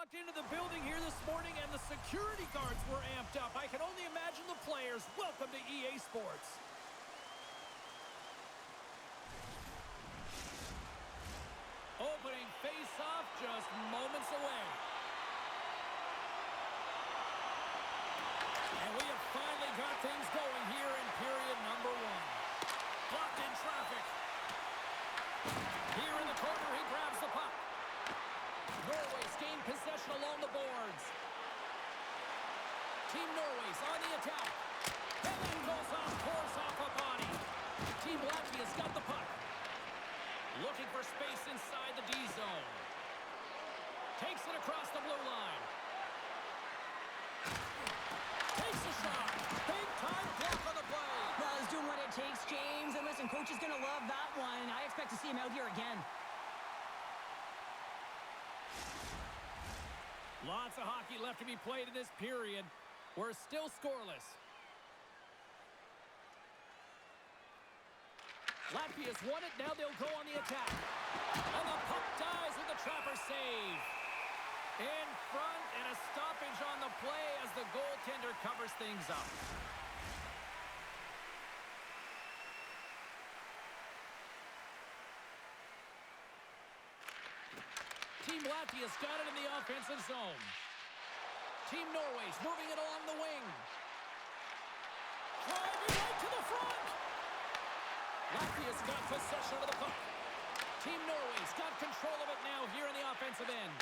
walked into the building here this morning and the security guards were amped up. I can only imagine the players. Welcome to EA Sports. Opening face-off just moments away. And we have finally got things going here in period number 1. Blocked in traffic. Here in the corner, he grabs the puck. Norway's gained possession along the boards. Team Norway's on the attack. And then goes off, pours off a body. Team Latvia's got the puck. Looking for space inside the D zone. Takes it across the blue line. Takes a shot. Big time block on the play. Well, he's doing what it takes, James. And listen, coach is going to love that one. I expect to see him out here again. Lots of hockey left to be played in this period. We're still scoreless. Latvia's won it. Now they'll go on the attack. And the puck dies with the trapper save. In front, and a stoppage on the play as the goaltender covers things up. Team Latvia's got it in the offensive zone. Team Norway's moving it along the wing. Driving right to the front. Latvia's got possession of the puck. Team Norway's got control of it now here in the offensive end.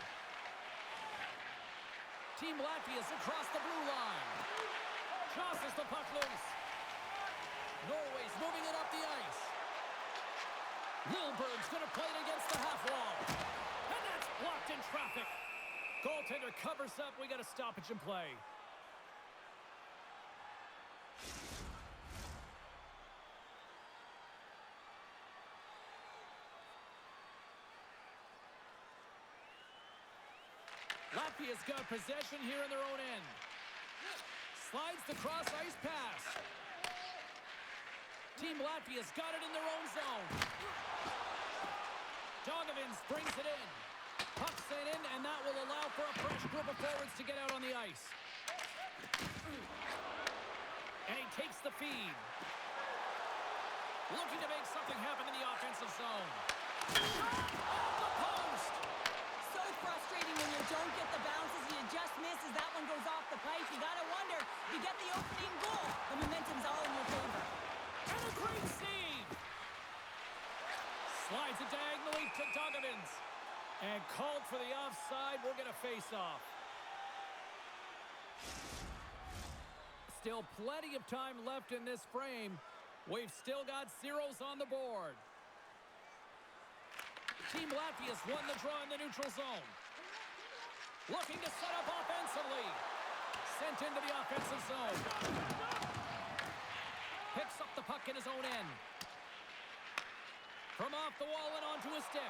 Team Latvia's across the blue line. Tosses the puck loose. Norway's moving it up the ice. Lilberg's going to play it against the half wall. And that's blocked in traffic. Goaltender covers up. We got a stoppage in play. Latvia's got possession here in their own end. Slides the cross-ice pass. Team Latvia's got it in their own zone. Dogovins brings it in. Puck sent in, and that will allow for a fresh group of forwards to get out on the ice. And he takes the feed. Looking to make something happen in the offensive zone. Shot off the post! So frustrating when you don't get the bounces. You just miss as that one goes off the pipe. You got to wonder, if you get the opening goal, the momentum's all in your favor. And a great save! Slides it diagonally to Dogovins. And called for the offside. We'll get a face-off. Still plenty of time left in this frame. We've still got zeros on the board. Team Latvia's won the draw in the neutral zone. Looking to set up offensively. Sent into the offensive zone. Picks up the puck in his own end. From off the wall and onto his stick.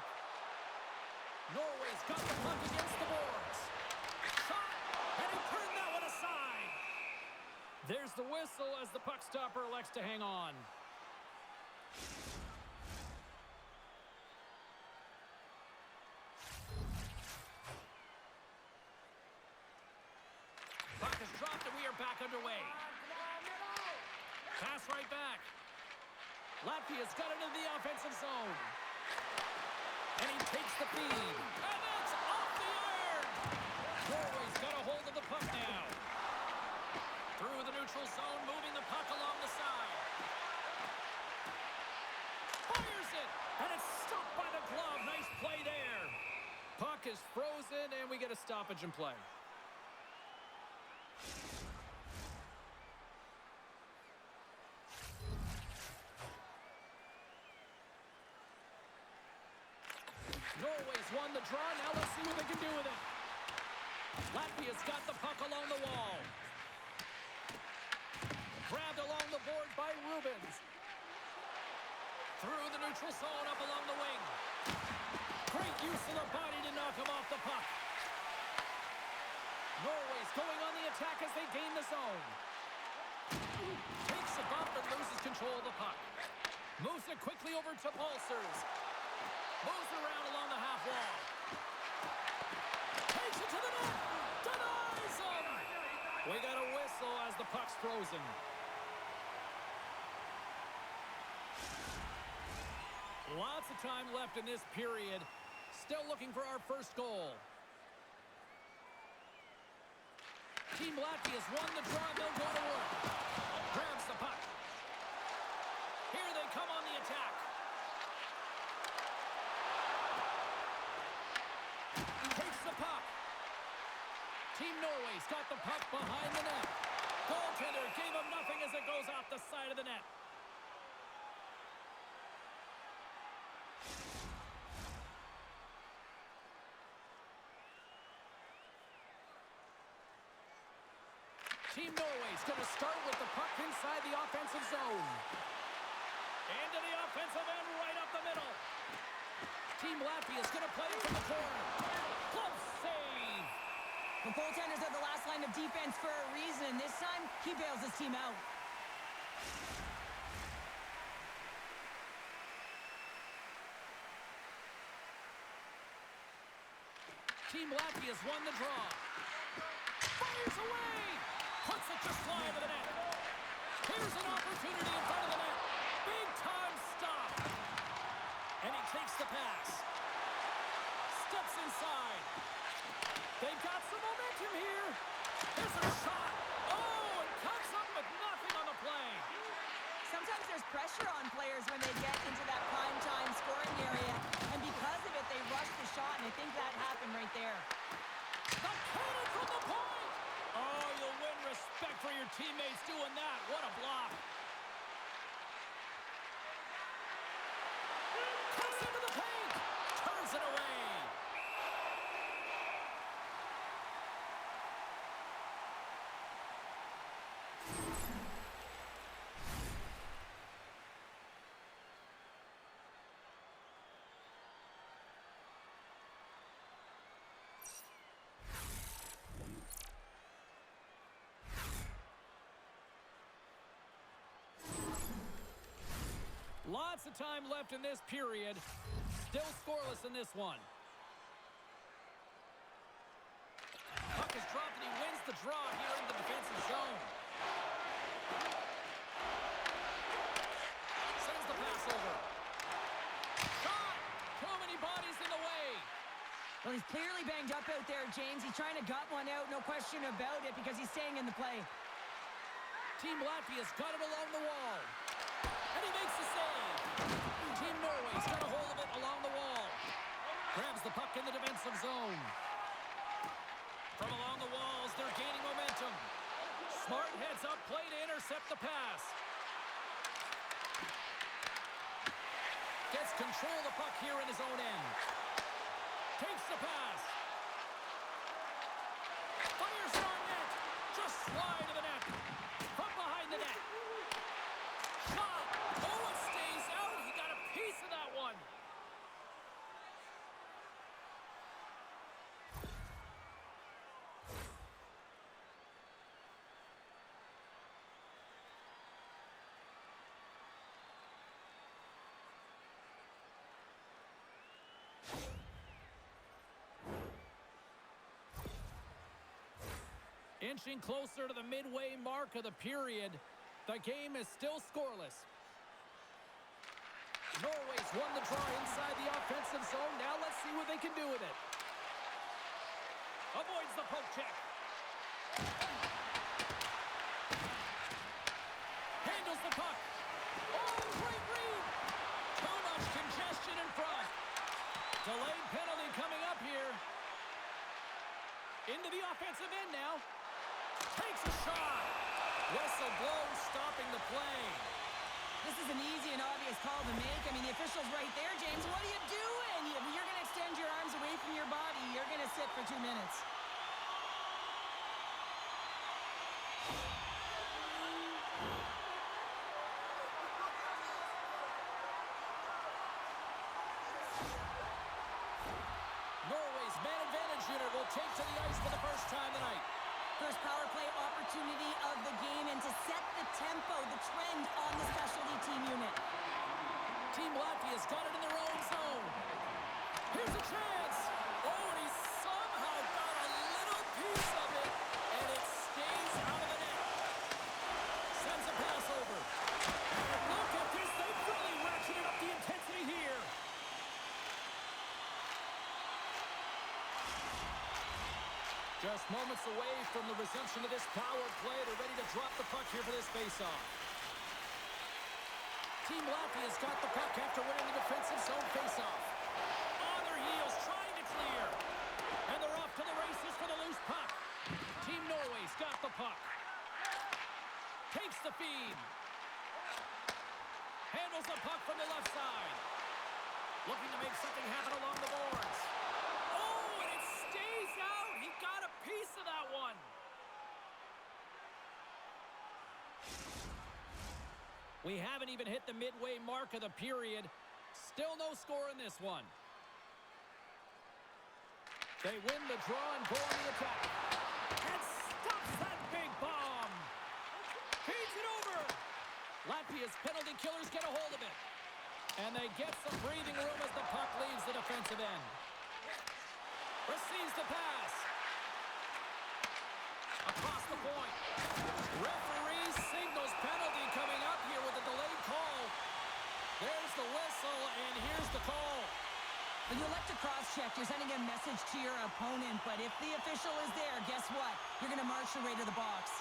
Norway's got the puck against the boards. Shot, and he turned that one aside. There's the whistle as the puck stopper elects to hang on. Puck is dropped and we are back underway. Pass right back. Latvia's got it into the offensive zone. And he takes the feed. And that's off the iron! Norway's got a hold of the puck now. Through the neutral zone, moving the puck along the side. Fires it! And it's stopped by the glove. Nice play there. Puck is frozen, and we get a stoppage in play. Norway's won the draw. Now let's see what they can do with it. Latvia's got the puck along the wall. Grabbed along the board by Rubens. Through the neutral zone, up along the wing. Great use of the body to knock him off the puck. Norway's going on the attack as they gain the zone. Takes a bump and loses control of the puck. Moves it quickly over to Pulsers. Moves around along the half wall. Takes it to the net. Denies him. We got a whistle as the puck's frozen. Lots of time left in this period. Still looking for our first goal. Team Latvia's won the draw. They'll go to work. Grabs the puck. Here they come on the attack. Takes the puck. Team Norway's got the puck behind the net. Goaltender gave him nothing as it goes off the side of the net. Team Norway's going to start with the puck inside the offensive zone. Into the offensive end, right up the middle. Team Latvia's going to play it from the corner. Close save. The goaltenders are the last line of defense for a reason. This time, he bails his team out. Team Latvia's won the draw. Fires away. Puts it just fly over the net. Here's an opportunity in front of the net. Big time stop. And he takes the pass. Steps inside. They've got some momentum here. Here's a shot. Oh, and comes up with nothing on the play. Sometimes there's pressure on players when they get into that prime time scoring area. And because of it, they rush the shot, and I think that happened right there. The cannon from the point. Oh, you'll win respect for your teammates doing that. What a block. Cuts into the paint. Turns it away. Lots of time left in this period. Still scoreless in this one. Puck is dropped and he wins the draw here in the defensive zone. Sends the pass over. Shot! Too many bodies in the way. Well, he's clearly banged up out there, James. He's trying to gut one out, no question about it, because he's staying in the play. Team Latvia's got it along the wall. And he makes the save. Team Norway's got a hold of it along the wall. Grabs the puck in the defensive zone. From along the walls, they're gaining momentum. Smart heads up play to intercept the pass. Gets control of the puck here in his own end. Takes the pass. Fires it on net. Just slide to the net. From behind the net. Shot. Oh, it stays out. He got a piece of that one. Inching closer to the midway mark of the period. The game is still scoreless. Norway's won the draw inside the offensive zone. Now let's see what they can do with it. Avoids the poke check. Handles the puck. Oh, great read. Too much congestion in front. Delayed penalty coming up here. Into the offensive end now. Takes a shot. Whistle blows, stopping the play. This is an easy and obvious call to make. I mean, the official's right there, James. What are you doing? You're going to extend your arms away from your body. You're going to sit for 2 minutes. Norway's man advantage unit will take to the ice for the first time tonight. First power play opportunity of the game, and to set the tempo, the trend on the specialty team unit. Team Latvia's got it in their own zone. Here's a chance. Oh, and he somehow got a Just moments away from the resumption of this power play. They're ready to drop the puck here for this faceoff. Team Latvia's got the puck after winning the defensive zone faceoff. On their heels, trying to clear. And they're off to the races for the loose puck. Team Norway's got the puck. Takes the feed. Handles the puck from the left side. Looking to make something happen along the boards. Oh, and it stays out. He got a piece of that one. We haven't even hit the midway mark of the period. Still no score in this one. They win the draw and go on the attack. And stops that big bomb. Feeds it over. Latvia's penalty killers get a hold of it. And they get some breathing room as the puck leaves the defensive end. Receives the pass. Across the point. Referee signals penalty coming up here with a delayed call. There's the whistle, and here's the call. When you elect to cross-check, you're sending a message to your opponent, but if the official is there, guess what? You're going to march your way to the box.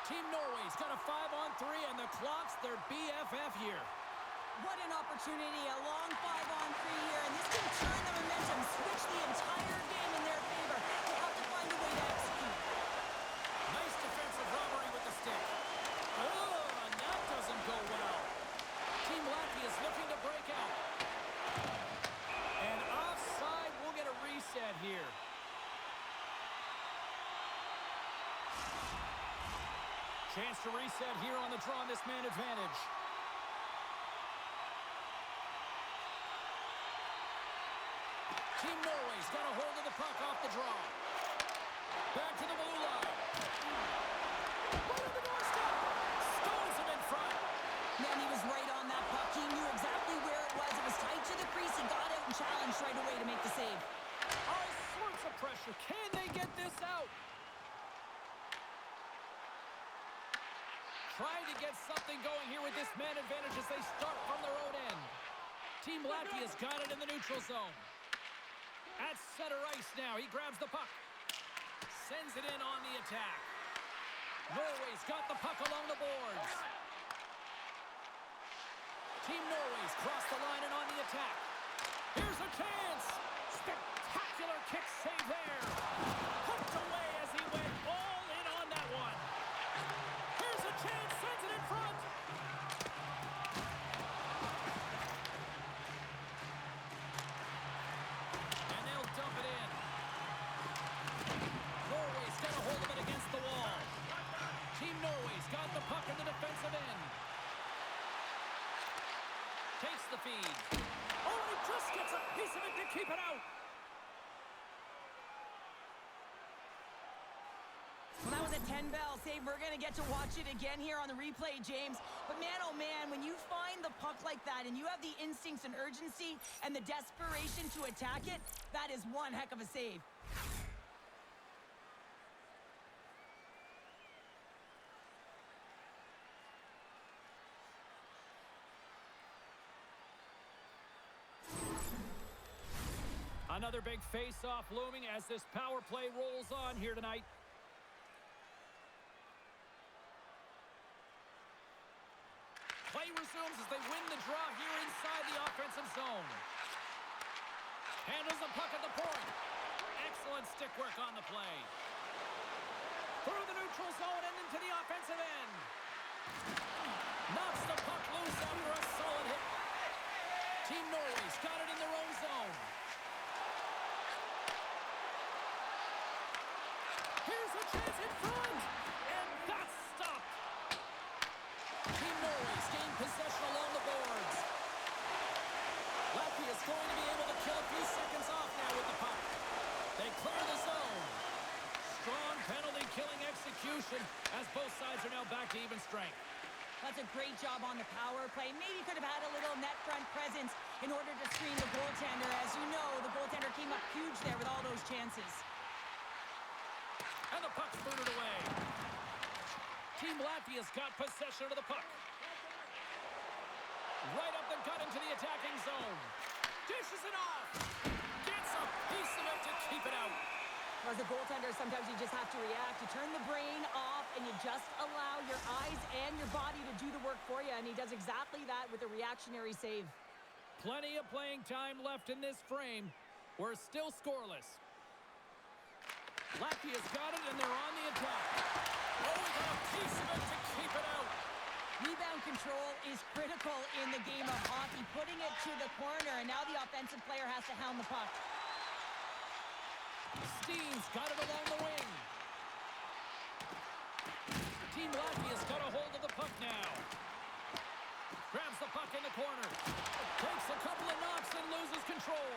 Team Norway's got a 5-on-3, and the clock's their BFF here. What an opportunity, a long 5-on-3 here, and this can turn the momentum, switch the entire game in their favor. They'll have to find a way to execute. Nice defensive robbery with the stick. Oh, and that doesn't go well. Team Latvia's looking to break out. And offside, we'll get a reset here. Chance to reset here on the draw on this man advantage. Team Norway's got a hold of the puck off the draw. Back to the blue line. Right on the doorstep. Stones him in front. Man, he was right on that puck. He knew exactly where it was. It was tight to the crease. He got out and challenged right away to make the save. All sorts of pressure. Can they get this out? Trying to get something going here with this man advantage as they start from their own end. Team Latvia's got it in the neutral zone. At center ice now. He grabs the puck. Sends it in on the attack. Norway's got the puck along the boards. Team Norway's crossed the line and on the attack. Here's a chance. Spectacular kick save there. Hooked away as he went all in on that one. Here's a chance. Sends it in front. And they'll dump it in. Norway's got a hold of it against the wall. Team Norway's got the puck in the defensive end. Takes the feed. Oh, and he just gets a piece of it to keep it out. Well, that was a 10-bell save. We're going to get to watch it again here on the replay, James. But man, oh man, when you find the puck like that and you have the instincts and urgency and the desperation to attack it, that is one heck of a save. Another big face-off looming as this power play rolls on here tonight. Play resumes as they win the draw here inside the offensive zone. Handles the puck at the point. Excellent stick work on the play. Through the neutral zone and into the offensive end. Knocks the puck loose after a solid hit. Team Norway's got it in their own zone. Here's a chance in front, and that's stopped. Team Norway's gained possession along the boards. Latvia's going to be able to kill a few seconds off now with the puck. They clear the zone. Strong penalty-killing execution as both sides are now back to even strength. That's a great job on the power play. Maybe could have had a little net front presence in order to screen the goaltender. As you know, the goaltender came up huge there with all those chances. And the puck's booted away. Team Latvia's got possession of the puck. Right up the gut into the attacking zone. Dishes it off. Gets a piece of it to keep it out. As a goaltender, sometimes you just have to react. You turn the brain off, and you just allow your eyes and your body to do the work for you, and he does exactly that with a reactionary save. Plenty of playing time left in this frame. We're still scoreless. Latvia's got it, and they're on the attack. Oh, we got a piece of it to keep it out. Rebound control is critical in the game of hockey. Putting it to the corner, and now the offensive player has to hound the puck. Steen's got it along the wing. Team Latvia's got a hold of the puck now. Grabs the puck in the corner. Takes a couple of knocks and loses control.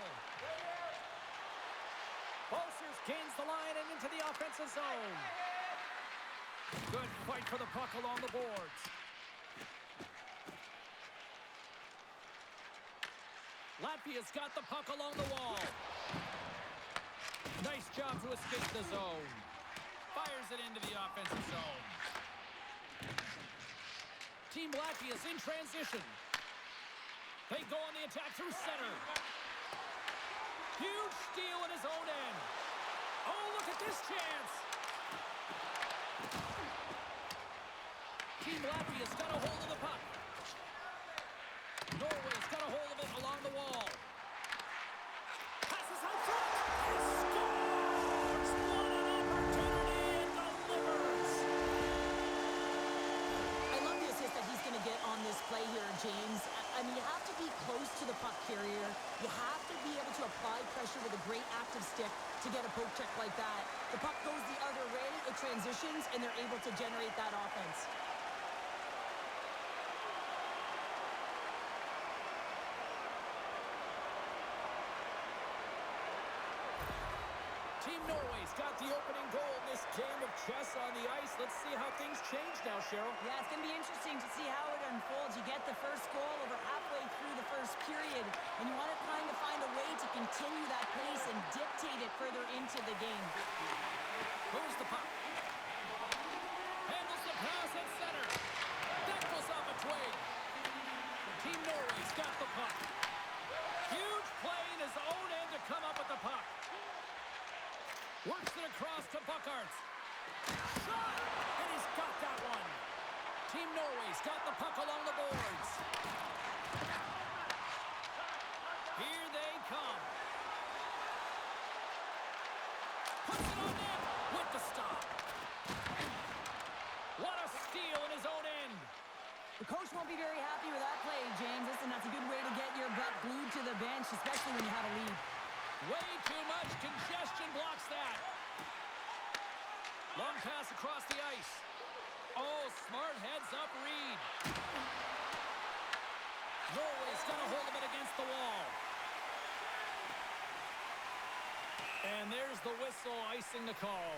Bolsers gains the line and into the offensive zone. Good fight for the puck along the boards. Latvia's got the puck along the wall. Nice job to escape the zone. Fires it into the offensive zone. Team Latvia's in transition. They go on the attack through center. Huge steal in his own end. Oh, look at this chance. Team Latvia's got a hold of the puck. Norway's got a hold of it along the wall. Passes out front. He scores! What an opportunity and delivers. I love the assist that he's going to get on this play here, James. I mean, you have to be close to the puck carrier. You have to be able to apply pressure with a great active stick to get a poke check like that. The puck goes the other way, it transitions, and they're able to generate that offense. Team Norway's got the opening goal in this game of chess on the ice. Let's see how things change now, Cheryl. Yeah, it's going to be interesting to see how it unfolds. You get the first goal over halfway through the first period, and you want to kind of find a way to continue that pace and dictate it further into the game. Moves the puck. Handles the pass at center. That goes off a twig. Team Norway's got the puck. Huge play in his own end to come up with the puck. Works it across to Buckarts. Shot! And he's got that one. Team Norway's got the puck along the boards. Here they come. Puts it on net with the stop. What a steal in his own end. The coach won't be very happy with that play, James. Listen, that's a good way to get your butt glued to the bench, especially when you have a lead. Way too much congestion blocks that. Long pass across the ice. Oh, smart heads up read. Norway's got a hold of it against the wall. And there's the whistle icing the call.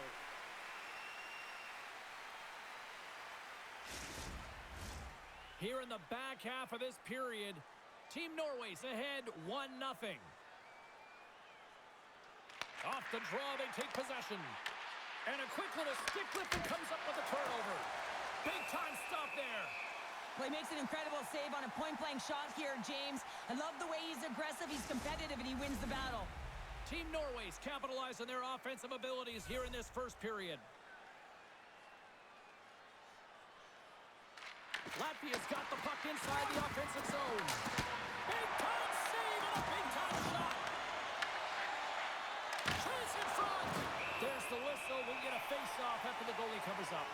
Here in the back half of this period, Team Norway's ahead 1-0. Off the draw, they take possession. And a quick little stick lift that comes up with a turnover. Big time stop there. Well, he makes an incredible save on a point-blank shot here, James. I love the way he's aggressive, he's competitive, and he wins the battle. Team Norway's capitalized on their offensive abilities here in this first period. Latvia's got the puck inside the offensive zone. Big time save and a big time shot. Chase in front. There's the whistle. We'll get a face-off after the goalie covers up.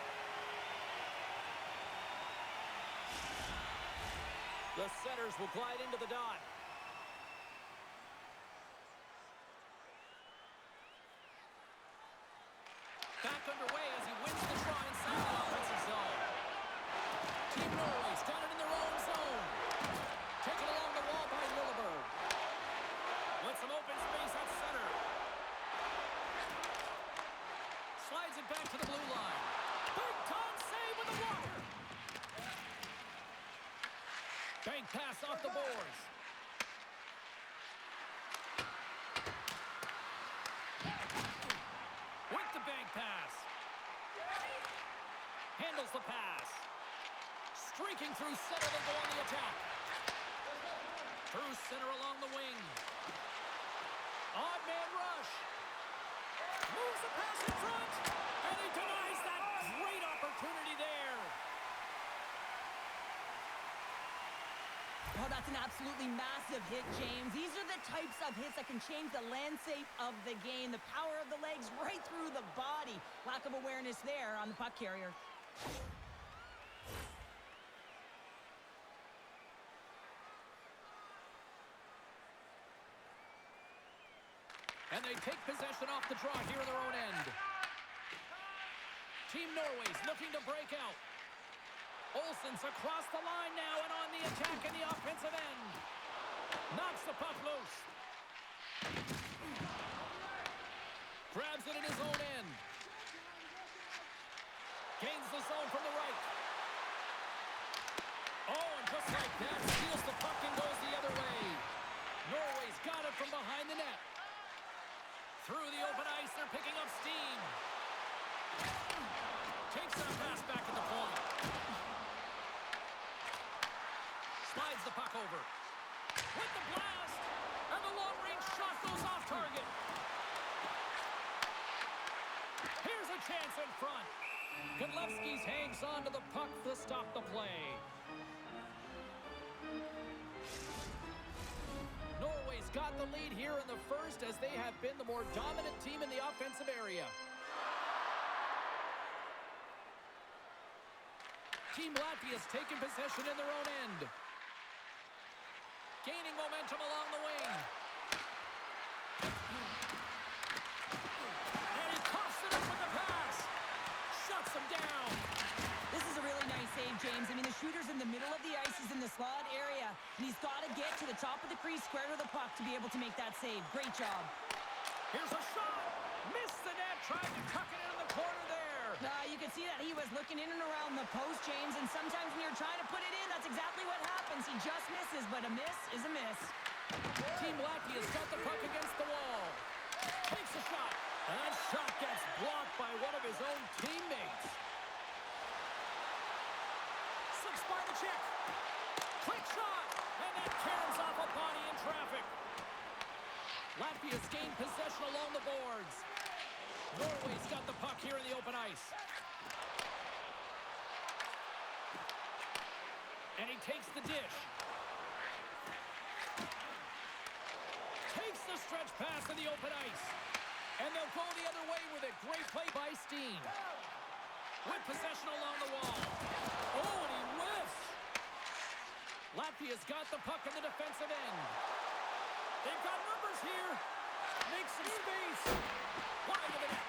The setters will glide into the dot. Back underway as he wins the draw inside the offensive zone. Team Norway's got it in their own zone. Taken along the wall by Lilleberg. With some open space at center. Slides it back to the blue line. Big time save with the blocker. Bank pass off the boards. With the bank pass. Handles the pass. Streaking through center, they go on the attack. Through center along the wing. Odd man rush. Moves the pass in front. And he denies that great opportunity there. Oh, that's an absolutely massive hit, James. These are the types of hits that can change the landscape of the game. The power of the legs right through the body. Lack of awareness there on the puck carrier. And they take possession off the draw here in their own end. Team Norway's looking to break out. Olsen's across the line now and on the attack in the offensive end. Knocks the puck loose. Grabs it in his own end. Gains the zone from the right. Oh, and just like that, steals the puck and goes the other way. Norway's got it from behind the net. Through the open ice, they're picking up steam. Takes that pass back at the point. Slides the puck over. With the blast! And the long-range shot goes off target. Here's a chance in front. Godlewski's hangs on to the puck to stop the play. Norway's got the lead here in the first as they have been the more dominant team in the offensive area. Team Latvia's taken possession in their own end. Gaining momentum along the wing. And he coughs it up with the pass. Shuts him down. This is a really nice save, James. I mean, the shooter's in the middle of the ice. He's in the slot area. And he's got to get to the top of the crease, square to the puck to be able to make that save. Great job. Here's a shot. Missed the net. Tried to tuck it in the corner there. You can see that he was looking in and around the post, James. And sometimes when you're trying to put it in, that's exactly what happens. He just misses, but a miss is a miss. Team Latvia's got the puck against the wall. Takes a shot. And that shot gets blocked by one of his own teammates. Slips by the check. Quick shot. And that caroms off a body in traffic. Latvia's gained possession along the boards. Norway's got the puck here in the open ice. And he takes the dish. Takes the stretch pass in the open ice. And they'll go the other way with it. Great play by Steen. With possession along the wall. Oh, and he whiffs. Latvia's got the puck in the defensive end. They've got numbers here. Makes some space. Wide of the net.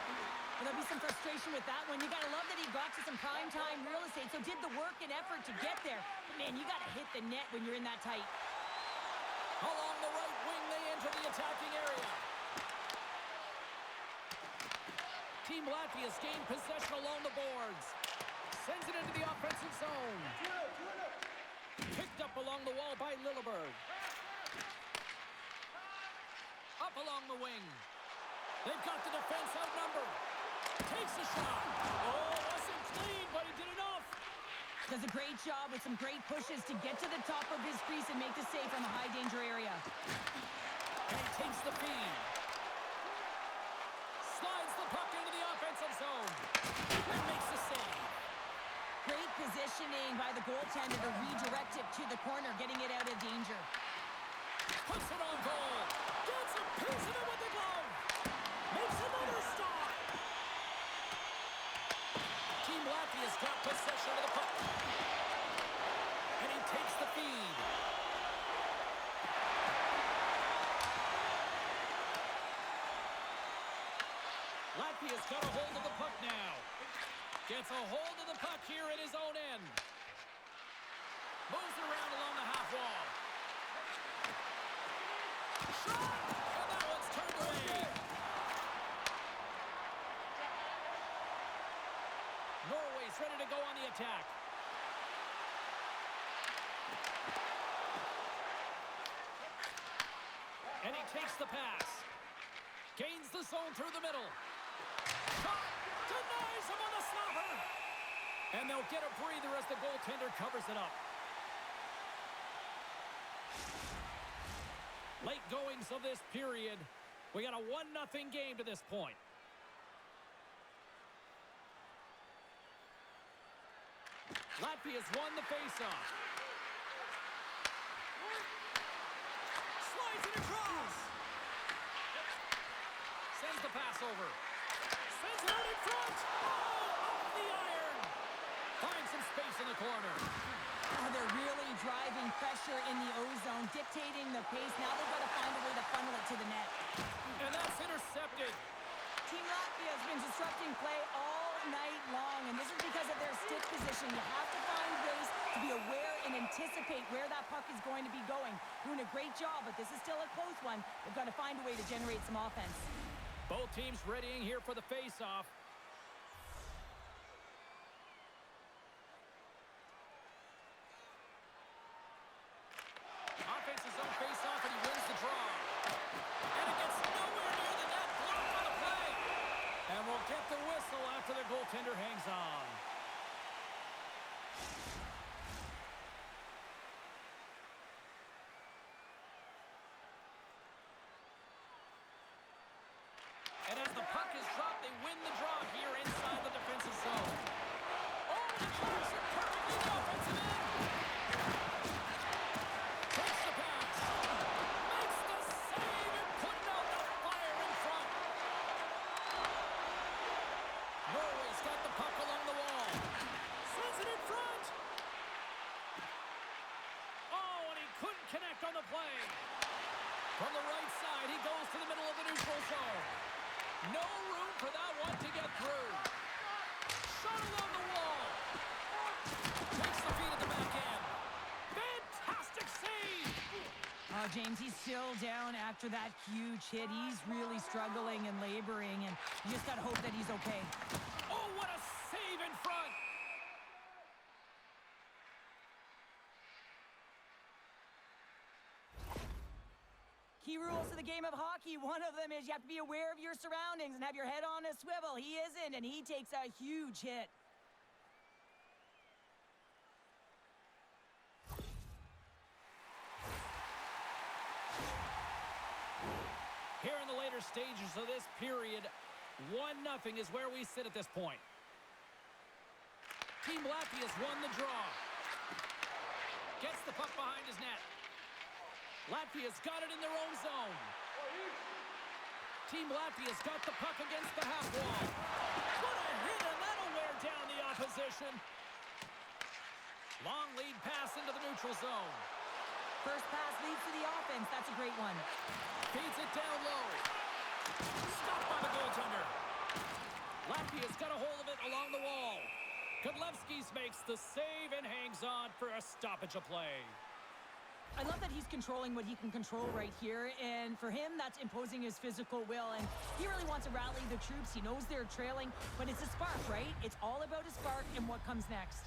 Well, there'll be some frustration with that one. You got to love that he got to some prime-time real estate, so did the work and effort to get there. But, man, you got to hit the net when you're in that tight. Along the right wing, they enter the attacking area. Team Latvia's gained possession along the boards. Sends it into the offensive zone. Picked up along the wall by Lilleberg. Up along the wing. They've got the defense outnumbered. Takes a shot. Oh, wasn't clean, but he did enough. Does a great job with some great pushes to get to the top of his crease and make the save from the high-danger area. And he takes the feed. Slides the puck into the offensive zone. And makes the save. Great positioning by the goaltender to redirect it to the corner, getting it out of danger. Puts it on goal. Gets a piece of it with the glove. Makes another stop. Team Latvia's got possession of the puck. And he takes the feed. Latvia's got a hold of the puck now. Gets a hold of the puck here in his own end. Moves around along the half wall. Shot! And that one's turned away. Norway's ready to go on the attack. And he takes the pass. Gains the zone through the middle. Shot! Denies him on the stopper. And they'll get a breather as the goaltender covers it up. Late goings of this period. We got a 1-0 game to this point. Latvia's won the faceoff. Slides it across. Sends the pass over. Sends it out in front. Oh, off the iron. Finds some space in the corner. Oh, they're really driving pressure in the O-zone, dictating the pace. Now they've got to find a way to funnel it to the net. And that's intercepted. Team Latvia has been disrupting play all night long, and this is because of their stick position. You have to find ways to be aware and anticipate where that puck is going to be going. Doing a great job, but this is still a close one. They've got to find a way to generate some offense. Both teams readying here for the face-off. Offense's own face-off, and he wins the draw. And it gets nowhere near the net. Blocked on the play. And we'll get the whistle after the goaltender hangs on. And as the puck is dropped, they win the draw here inside the defensive zone. Oh, and he clears it perfectly in the offensive end. Takes the pass. Makes the save and putting out the fire in front. Norway's got the puck along the wall. Sends it in front. Oh, and he couldn't connect on the play. From the right side, he goes to the middle of the neutral zone. No room for that one to get through. Shot along the wall. Takes the feed at the back end. Fantastic save. Oh, James, he's still down after that huge hit. He's really struggling and laboring, and you just got to hope that he's okay. Oh, what a save in front. Key rules of the game of hockey. One of them is you have to be aware of your surroundings and have your head on a swivel. He isn't, and he takes a huge hit. Here in the later stages of this period, 1-0 is where we sit at this point. Team Latvia's won the draw. Gets the puck behind his net. Latvia's got it in their own zone. Team Latvia's got the puck against the half wall. What a hit, and that'll wear down the opposition. Long lead pass into the neutral zone. First pass leads to the offense. That's a great one. Feeds it down low. Stopped by the goaltender. Latvia's got a hold of it along the wall. Kudlevskis makes the save and hangs on for a stoppage of play. I love that he's controlling what he can control right here, and for him, that's imposing his physical will, and he really wants to rally the troops. He knows they're trailing, but it's a spark, right? It's all about a spark and what comes next.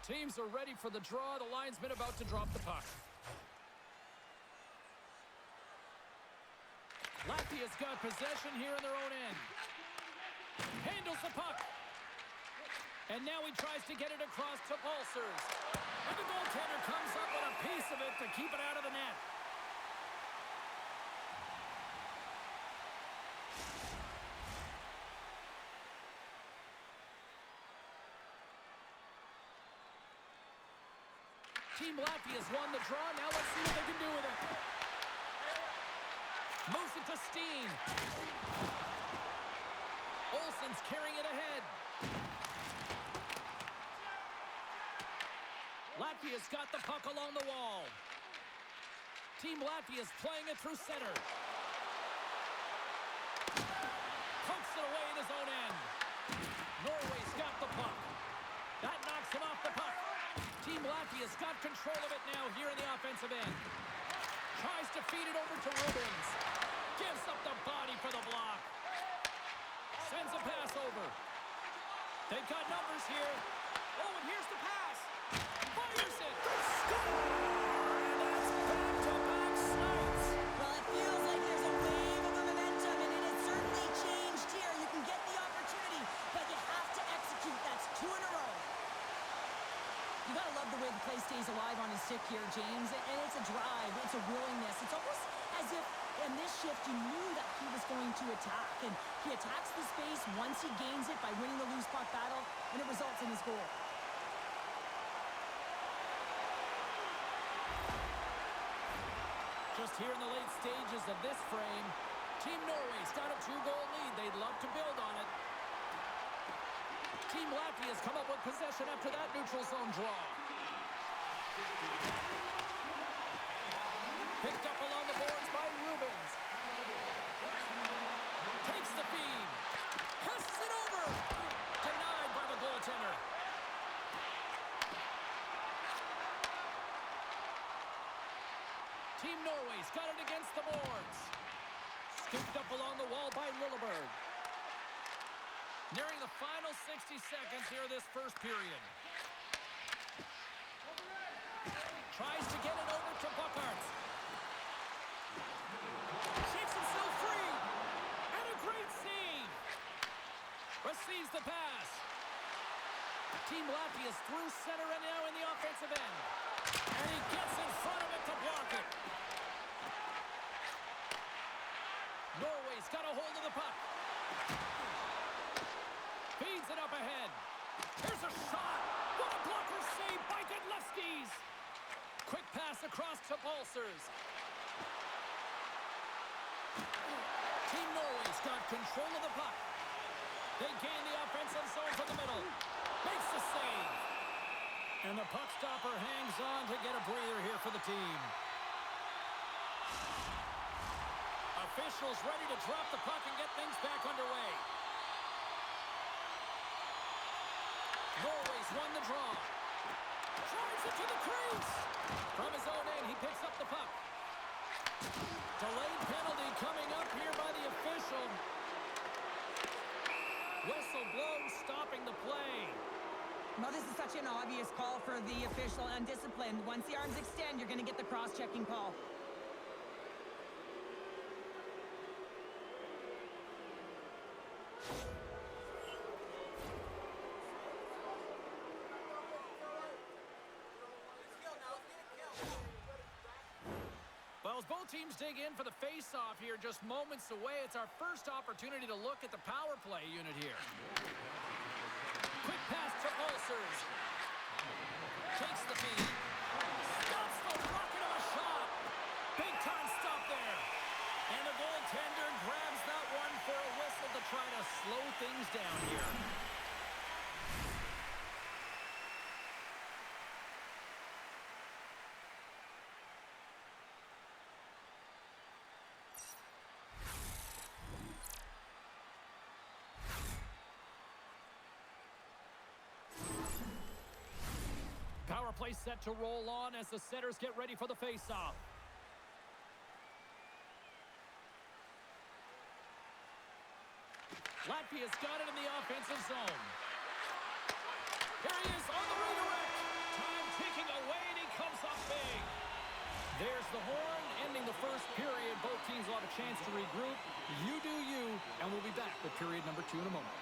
Teams are ready for the draw. The linesman about to drop the puck. Latvia's got possession here in their own end. Handles the puck. And now he tries to get it across to Pulsers. And the goaltender comes up with a piece of it to keep it out of the net. Team Latvia's won the draw. Now let's see what they can do with it. Moves it to Steen. Olsen's carrying it ahead. Latvia's got the puck along the wall. Team Latvia's playing it through center. Pokes it away in his own end. Norway's got the puck. That knocks him off the puck. Team Latvia's got control of it now here in the offensive end. Tries to feed it over to Rubens. Gives up the body for the block. Sends a pass over. They've got numbers here. Oh, and here's the pass. Fires it. Score! And that's back-to-back snipes. Well, it feels like there's a wave of momentum, and it has certainly changed here. You can get the opportunity, but you have to execute. That's 2 in a row. going to attack. And he attacks the space once he gains it by winning the loose puck battle, and it results in his goal. Just here in the late stages of this frame, Team Norway's got a 2-goal lead. They'd love to build on it. Team Latvia's come up with possession after that neutral zone draw. Picked up along the boards by Rubens. Takes the feed. Hests it over. Denied by the goaltender. Team Norway's got it against the boards. Scooped up along the wall by Lilleberg. Nearing the final 60 seconds here of this first period. Tries to get it over to Buckhart. Shakes himself free. And a great save. Receives the pass. Team Latvia's through center and now in the offensive end. And he gets in front of it to block it. Norway's got a hold of the puck. Feeds it up ahead. Here's a shot. What a blocker save by Godlewski's. Quick pass across to Balsers. Team Norway's got control of the puck. They gain the offensive zone from the middle. Makes the save. And the puck stopper hangs on to get a breather here for the team. Officials ready to drop the puck and get things back underway. Norway's won the draw. Drives it to the crease. From his own end, he picks up the puck. Delayed penalty coming up here by the official. Whistle blown, stopping the play. Well, this is such an obvious call for the official, undisciplined. Once the arms extend, you're going to get the cross-checking call. Well, as both teams dig in for the face-off here, just moments away, it's our first opportunity to look at the power play unit here. Quick pass to Balsers. Takes the feed. Stops the rocket of a shot. Big-time stop there. And the goaltender grabs that one for a whistle to try to slow things down here. Power play set to roll on as the setters get ready for the face-off. Latvia's got it in the offensive zone. Here he is on the redirect. Time ticking away, and he comes up big. There's the horn, ending the first period. Both teams will have a chance to regroup. You do you, and we'll be back with period number 2 in a moment.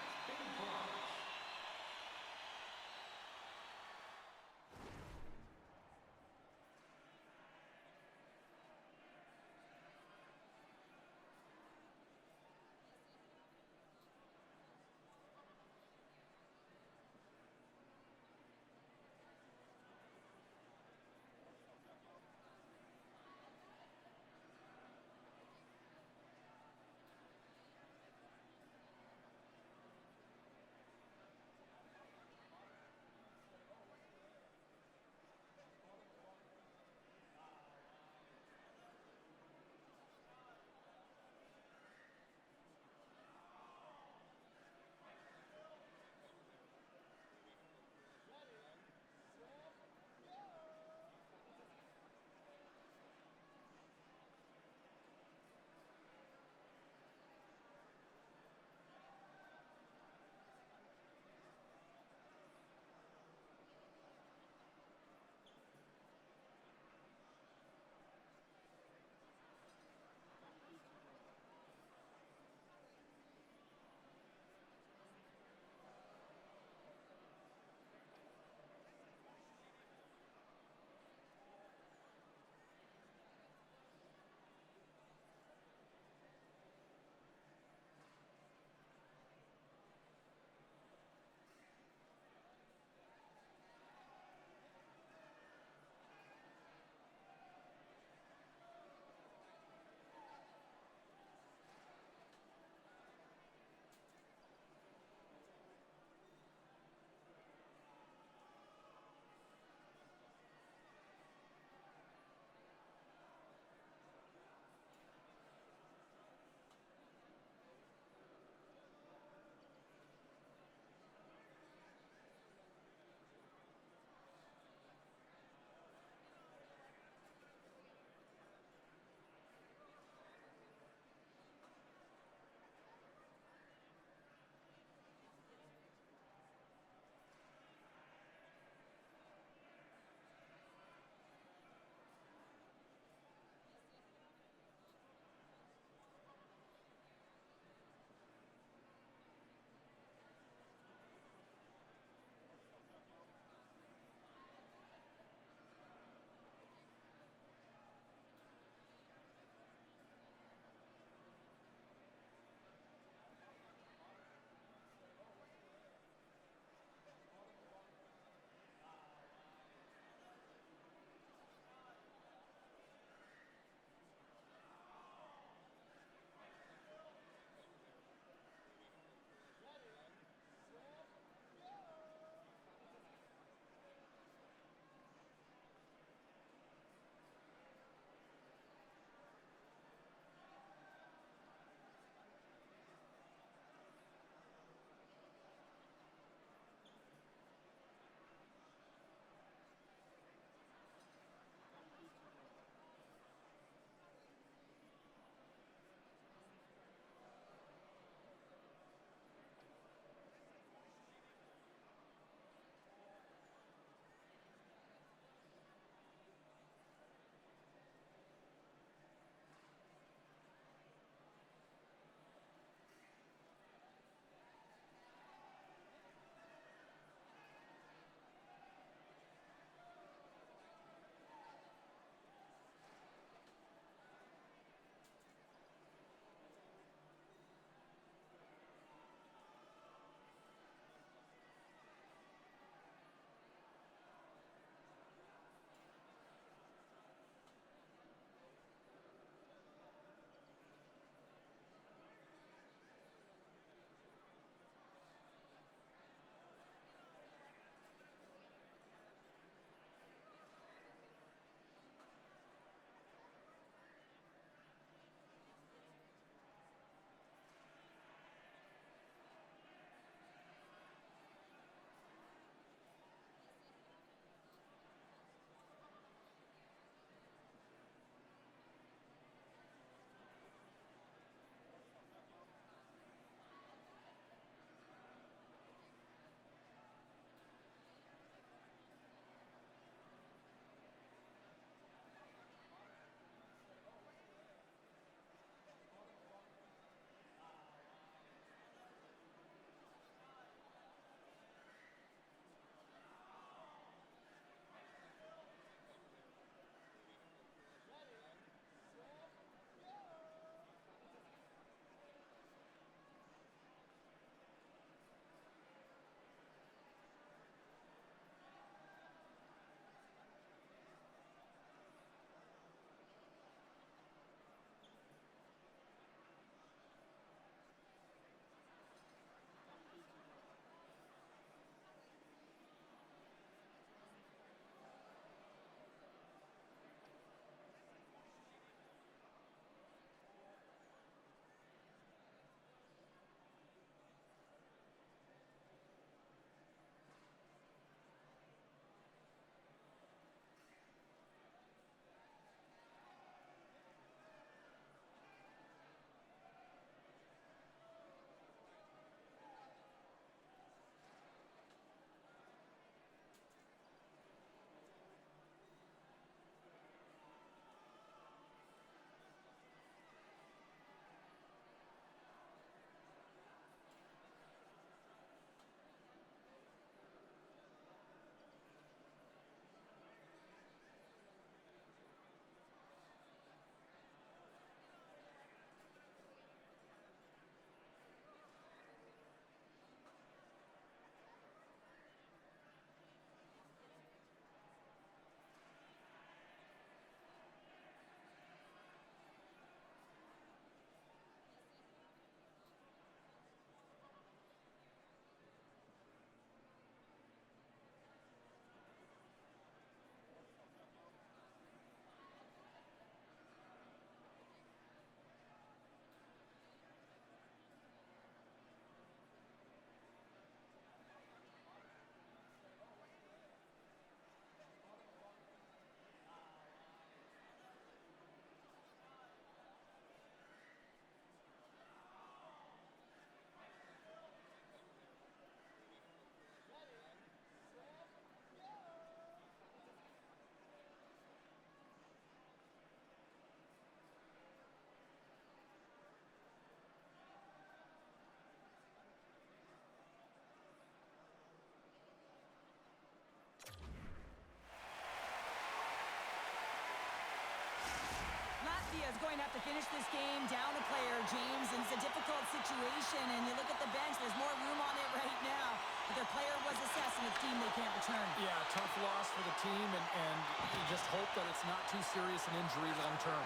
finish this game down a player, James, and it's a difficult situation. And you look at the bench, there's more room on it right now. But their player was assessed, and it's deemed they can't return. Yeah, tough loss for the team, and you just hope that it's not too serious an injury long term.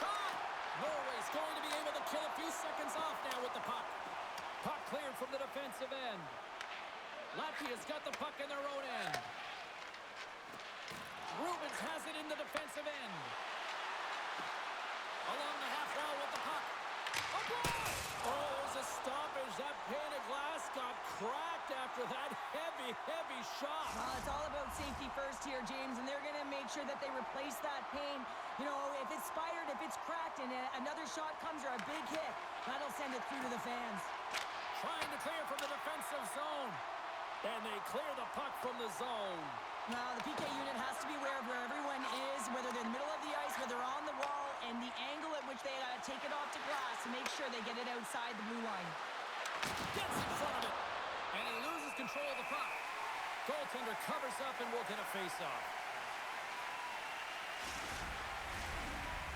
Shot! Norway's going to be able to kill a few seconds off now with the puck. Puck cleared from the defensive end. Latvia's got the puck in their own end. Rubens has it in the defensive end. Along the half wall with the puck. A block! Oh, there's a stoppage. That pane of glass got cracked after that heavy, heavy shot. Well, it's all about safety first here, James, and they're going to make sure that they replace that pane. You know, if it's spired, if it's cracked, and another shot comes or a big hit, that'll send it through to the fans. Trying to clear from the defensive zone. And they clear the puck from the zone. Now, the PK unit has to be aware of where everyone is, whether they're in the middle of the ice, whether they're on the wall, and the angle at which they take it off to glass to make sure they get it outside the blue line. Gets in front of it. And he loses control of the puck. Goaltender covers up and will get a face-off.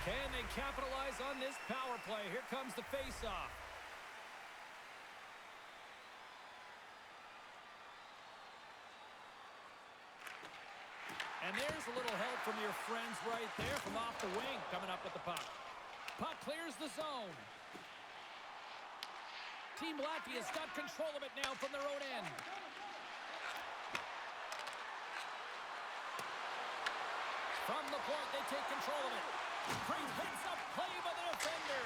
Can they capitalize on this power play? Here comes the face-off. And there's a little help from your friends right there from off the wing coming up with the puck. Puck clears the zone. Team Latvia's got control of it now from their own end. From the point, they take control of it. Great heads-up play by the defender.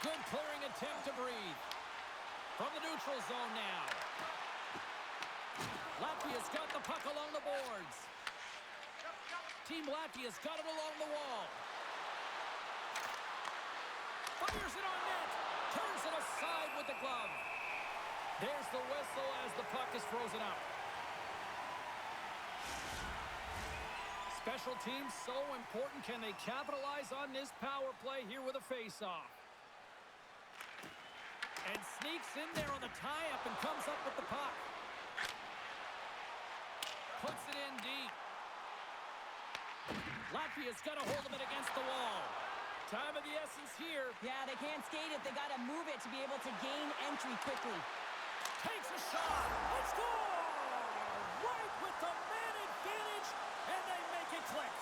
Good clearing attempt to breathe. From the neutral zone now. Latvia's got the puck along the boards. Team Latvia's got it along the wall. Fires it on net. Turns it aside with the glove. There's the whistle as the puck is frozen up. Special teams so important. Can they capitalize on this power play here with a face-off? And sneaks in there on the tie-up and comes up with the puck. Puts it in deep. Latvia's got a hold of it against the wall. Time of the essence here. Yeah, they can't skate it. They got to move it to be able to gain entry quickly. Takes a shot. And score! Right with the man advantage, and they make it click.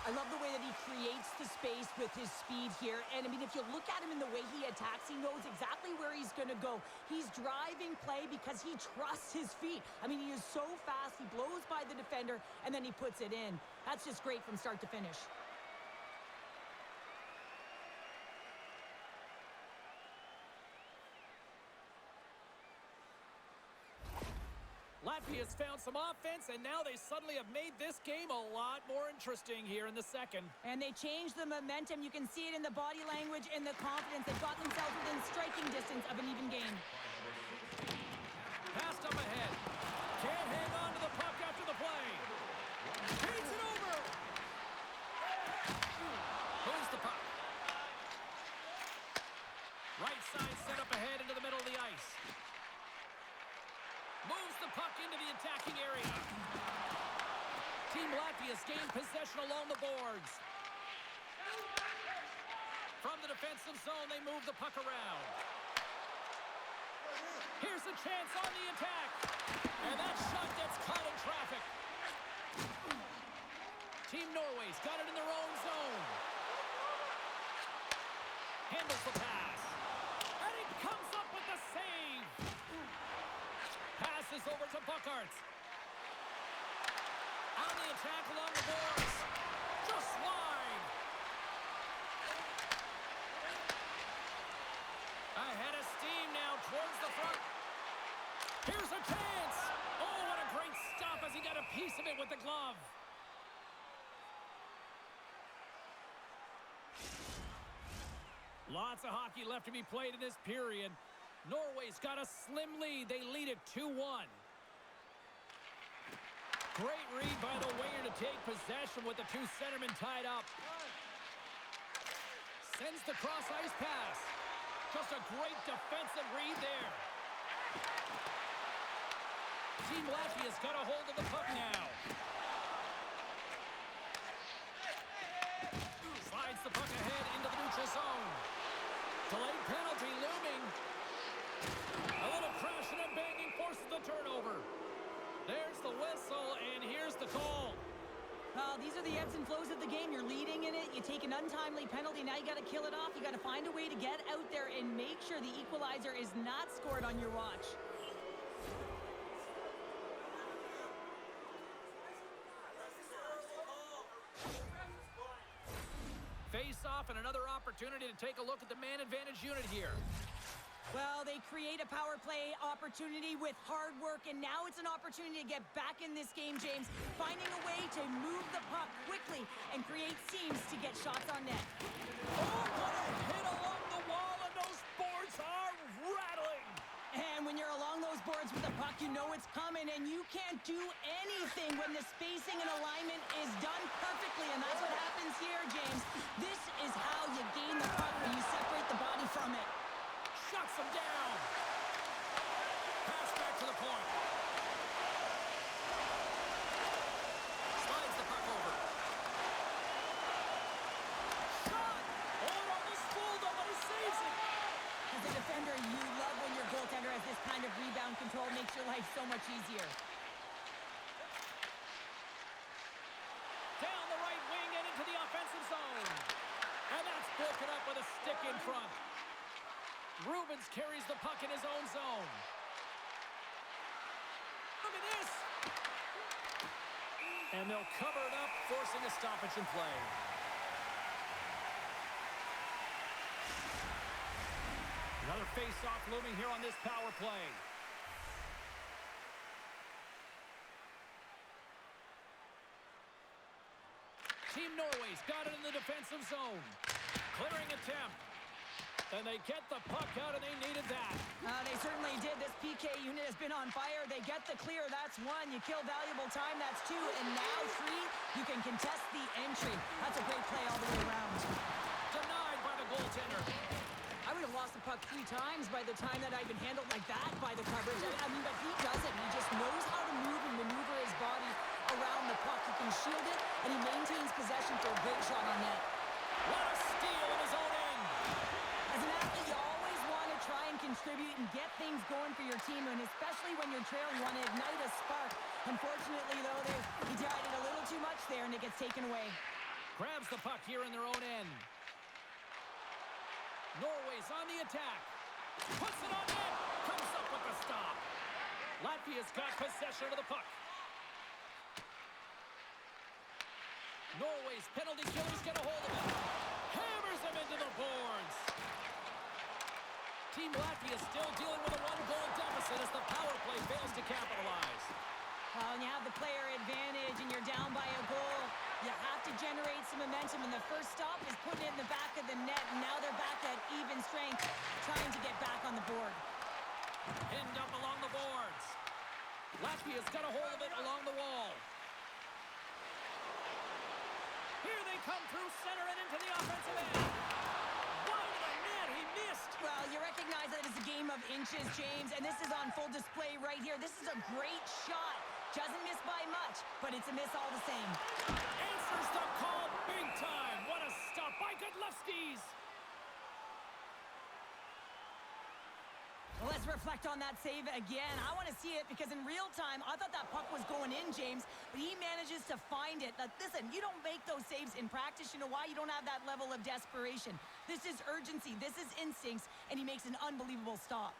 I love the way that he creates the space with his speed here. And, I mean, if you look at him in the way he attacks, he knows exactly where he's going to go. He's driving play because he trusts his feet. I mean, he is so fast. He blows by the defender, and then he puts it in. That's just great from start to finish. Latvia's found some offense, and now they suddenly have made this game a lot more interesting here in the second. And they changed the momentum. You can see it in the body language and the confidence. They've got themselves within striking distance of an even game. Passed up ahead. Can't hang on to the puck after the play. Beats it over. Moves the puck. Right side set up ahead into the middle of the ice. Moves the puck into the attacking area. Team Latvia's gained possession along the boards. From the defensive zone, they move the puck around. Here's a chance on the attack. And that shot gets caught in traffic. Team Norway's got it in their own zone. Handles the pass. And he comes up with the save. Passes over to Buckarts. On the attack along the boards. Just wide. Ahead of steam now towards the front. Here's a chance. Oh, what a great stop as he got a piece of it with the glove. Lots of hockey left to be played in this period. Norway's got a slim lead. They lead it 2-1. Great read by the winger to take possession with the two centermen tied up. Sends the cross-ice pass. Just a great defensive read there. Team Latvia's got a hold of the puck now. Slides the puck ahead into the neutral zone. Delayed penalty looming. A little crash and a banging forces the turnover. There's the whistle, and here's the call. These are the ebbs and flows of the game. You're leading in it. You take an untimely penalty. Now you got to kill it off. You got to find a way to get out there and make sure the equalizer is not scored on your watch. Face off and another opportunity to take a look at the man advantage unit here. Well, they create a power play opportunity with hard work, and now it's an opportunity to get back in this game, James. Finding a way to move the puck quickly and create seams to get shots on net. Oh, what a hit along the wall, and those boards are rattling. And when you're along those boards with the puck, you know it's coming, and you can't do anything when the spacing and alignment is done perfectly, and that's what happens here, James. This is how you gain the puck when you separate the body from it. Shuts him down. Pass back to the point. Slides the puck over. Shot! Oh, on the spool, though, but he saves it. As a defender, you love when your goaltender has this kind of rebound control. Makes your life so much easier. Down the right wing and into the offensive zone. And that's broken up with a stick in front. Rubens carries the puck in his own zone. Look at this! And they'll cover it up, forcing a stoppage in play. Another face-off looming here on this power play. Team Norway's got it in the defensive zone. Clearing attempt. And they get the puck out, and they needed that. They certainly did. This PK unit has been on fire. They get the clear. That's one. You kill valuable time. That's two. And now three, you can contest the entry. That's a great play all the way around. Denied by the goaltender. I would have lost the puck 3 times by the time that I'd been handled like that by the coverage. I mean, but he doesn't. He just knows how to move and maneuver his body around the puck. He can shield it, and he maintains possession for a great shot on net. What a steal in his own end. As an athlete, you always want to try and contribute and get things going for your team, and especially when you're trailing, you want to ignite a spark. Unfortunately, though, he tried it a little too much there, and it gets taken away. Grabs the puck here in their own end. Norway's on the attack. Puts it on net. Comes up with the stop. Latvia's got possession of the puck. Norway's penalty killers get a hold of it. Hammers them into the boards. Team Latvia still dealing with a 1-goal deficit as the power play fails to capitalize. When you have the player advantage and you're down by a goal, you have to generate some momentum, and the first stop is putting it in the back of the net, and now they're back at even strength, trying to get back on the board. Pinned up along the boards. Latvia's got a hold of it along the wall. Here they come through center and into the offensive end. Wide of the net, he missed. Well, you recognize that it's a game of inches, James, and this is on full display right here. This is a great shot. Doesn't miss by much, but it's a miss all the same. Answers the call big time. What a stop by Godlewski's. Well, let's reflect on that save again. I want to see it because in real time, I thought that puck was going in, James, but he manages to find it. Now, listen, you don't make those saves in practice. You know why? You don't have that level of desperation. This is urgency. This is instincts, and he makes an unbelievable stop.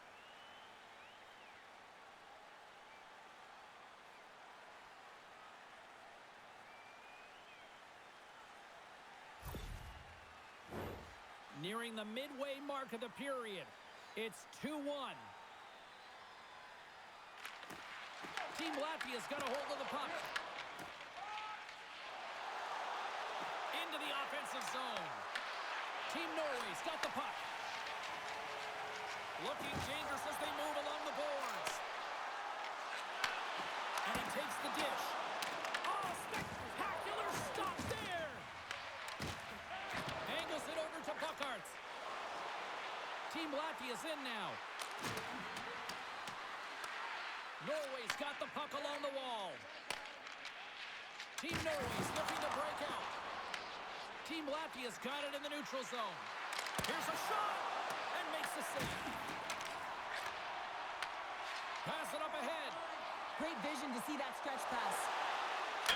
Nearing the midway mark of the period. It's 2-1. Team Latvia's got a hold of the puck. Into the offensive zone. Team Norway's got the puck. Looking dangerous as they move along the boards. And he takes the dish. Oh, spectacular stop there! Angles it over to Buckarts. Team Latvia's in now. Norway's got the puck along the wall. Team Norway's looking to break out. Team Latvia's got it in the neutral zone. Here's a shot, and makes the save. Pass it up ahead. Great vision to see that stretch pass.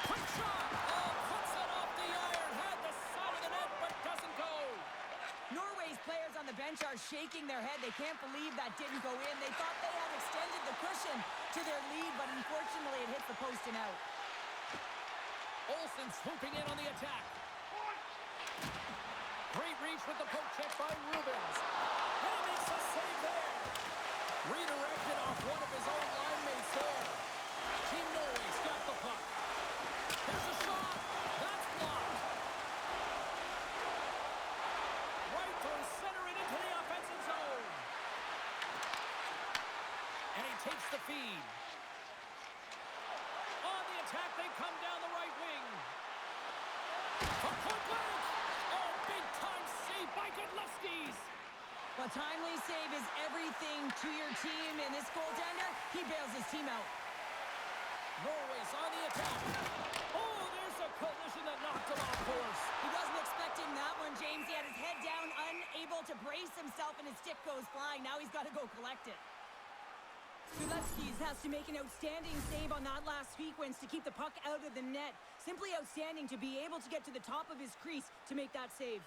Quick shot! Oh, puts it off the iron. Had the side of the net, but doesn't go. Norway's players on the bench are shaking their head. They can't believe that didn't go in. They thought they had extended the cushion to their lead, but unfortunately it hit the post and out. Olsen swooping in on the attack. Great reach with the poke check by Rubens. And he makes a save there. Redirected off one of his own line mates there. Team Norway's got the puck. There's a shot. That's blocked. Right through center and into the offensive zone. And he takes the feed. On the attack, they come down the right wing. From point blank. Oh, big-time save by Godlewski's. A timely save is everything to your team, and this goaltender, he bails his team out. Norway's on the attack. Oh, there's a collision that knocked him off course. He wasn't expecting that one, James. He had his head down, unable to brace himself, and his stick goes flying. Now he's got to go collect it. Godlewski's has to make an outstanding save on that last sequence to keep the puck out of the net. Simply outstanding to be able to get to the top of his crease to make that save.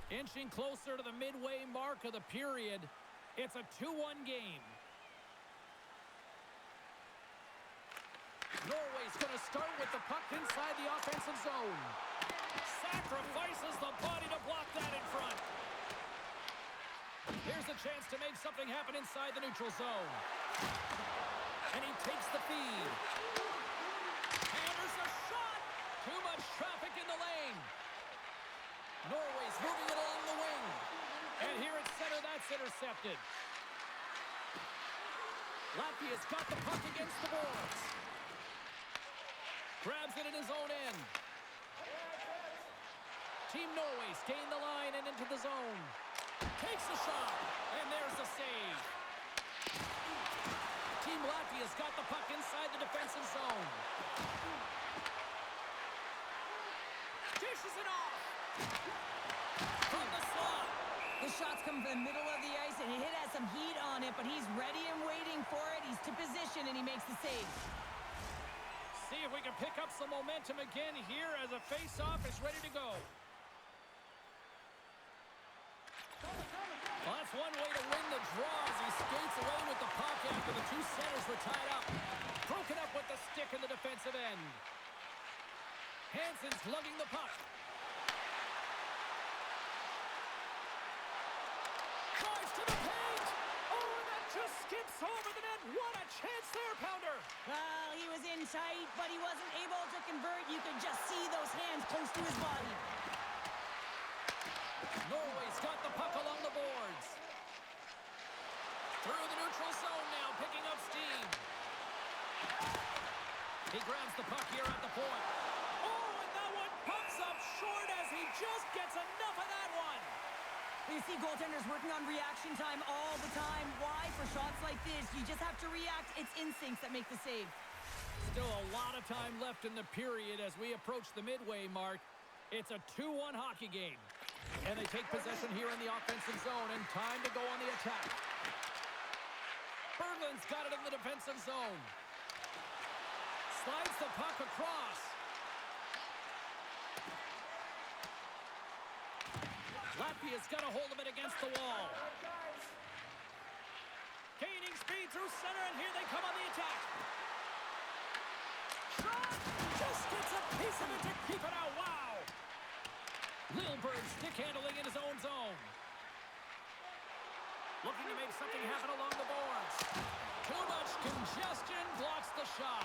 Inching closer to the midway mark of the period. It's a 2-1 game. Norway's going to start with the puck inside the offensive zone. Sacrifices the body to block that in front. Here's a chance to make something happen inside the neutral zone. And he takes the feed. And there's a shot! Too much traffic in the lane. Norway's moving it along the wing. And here at center, that's intercepted. Latvia's got the puck against the boards. Grabs it in his own end. Team Norway's gained the line and into the zone. Takes a shot, and there's the save. Team Latvia's got the puck inside the defensive zone. Dishes it off. From the slot. The shots come from the middle of the ice, and it has some heat on it, but he's ready and waiting for it. He's to position, and he makes the save. See if we can pick up some momentum again here as a face-off is ready to go. Well, that's one way to win the draw as he skates away with the puck after the two centers were tied up. Broken up with the stick in the defensive end. Hansen's lugging the puck. Drives to the paint. Oh, and that just skips over the net. What a chance there, Pounder. Well, he was in tight, but he wasn't able to convert. You could just see those hands close to his body. Norway's got the puck along the boards. Through the neutral zone now, picking up steam. He grabs the puck here at the point. Oh, and that one pumps up short as he just gets enough of that one. You see goaltenders working on reaction time all the time. Why? For shots like this, you just have to react. It's instincts that make the save. Still a lot of time left in the period as we approach the midway mark. It's a 2-1 hockey game. And they take possession here in the offensive zone, and time to go on the attack. Berglund's got it in the defensive zone. Slides the puck across. Latvia's got a hold of it against the wall. Gaining speed through center, and here they come on the attack. Shot! Just gets a piece of it to keep it out. Wow! Lilburn stick handling in his own zone. Looking to make something happen along the boards. Too much congestion blocks the shot.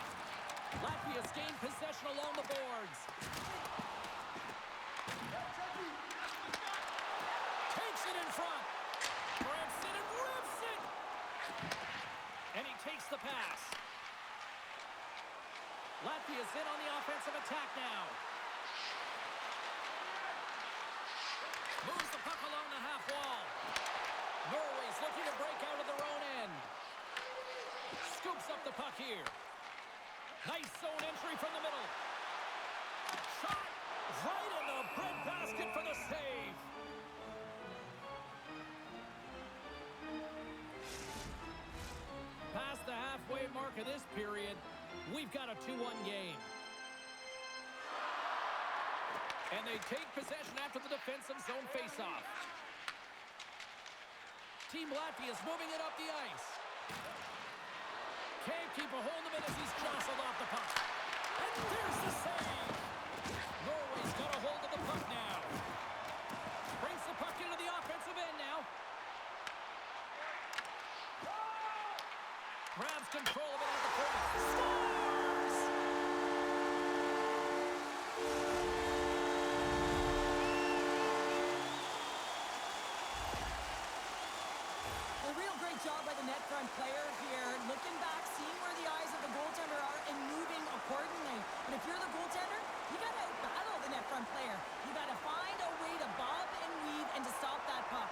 Latvia's gained possession along the boards. Takes it in front. Grabs it and rips it. And he takes the pass. Latvia's in on the offensive attack now. We've got a 2-1 game. And they take possession after the defensive zone faceoff. Team Latvia is moving it up the ice. Can't keep a hold of it as he's jostled off the puck. And there's the save. Norway's got a hold of the puck now. Brings the puck into the offensive end now. Grabs control of it at the point. Scores! A real great job by the net front player here. Looking back, seeing where the eyes of the goaltender are and moving accordingly. But if you're the goaltender, you got to out-battle the net front player. You got to find a way to bob and weave and to stop that puck.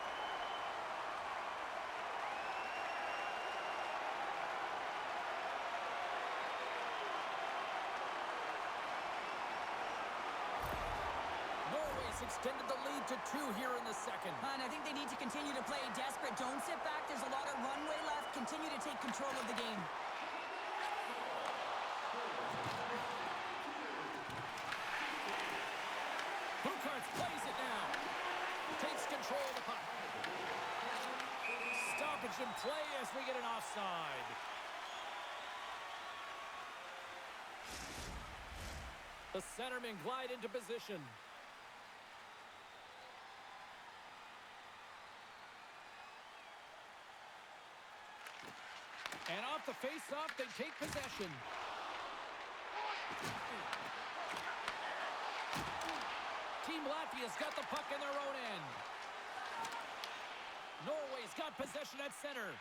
Extended the lead to 2 here in the second. And I think they need to continue to play desperate. Don't sit back. There's a lot of runway left. Continue to take control of the game. Bukarts plays it now. Takes control of the puck. Stoppage in play as we get an offside. The centermen glide into position. And off the face-off, they take possession. Team Latvia's got the puck in their own end. Norway's got possession at center.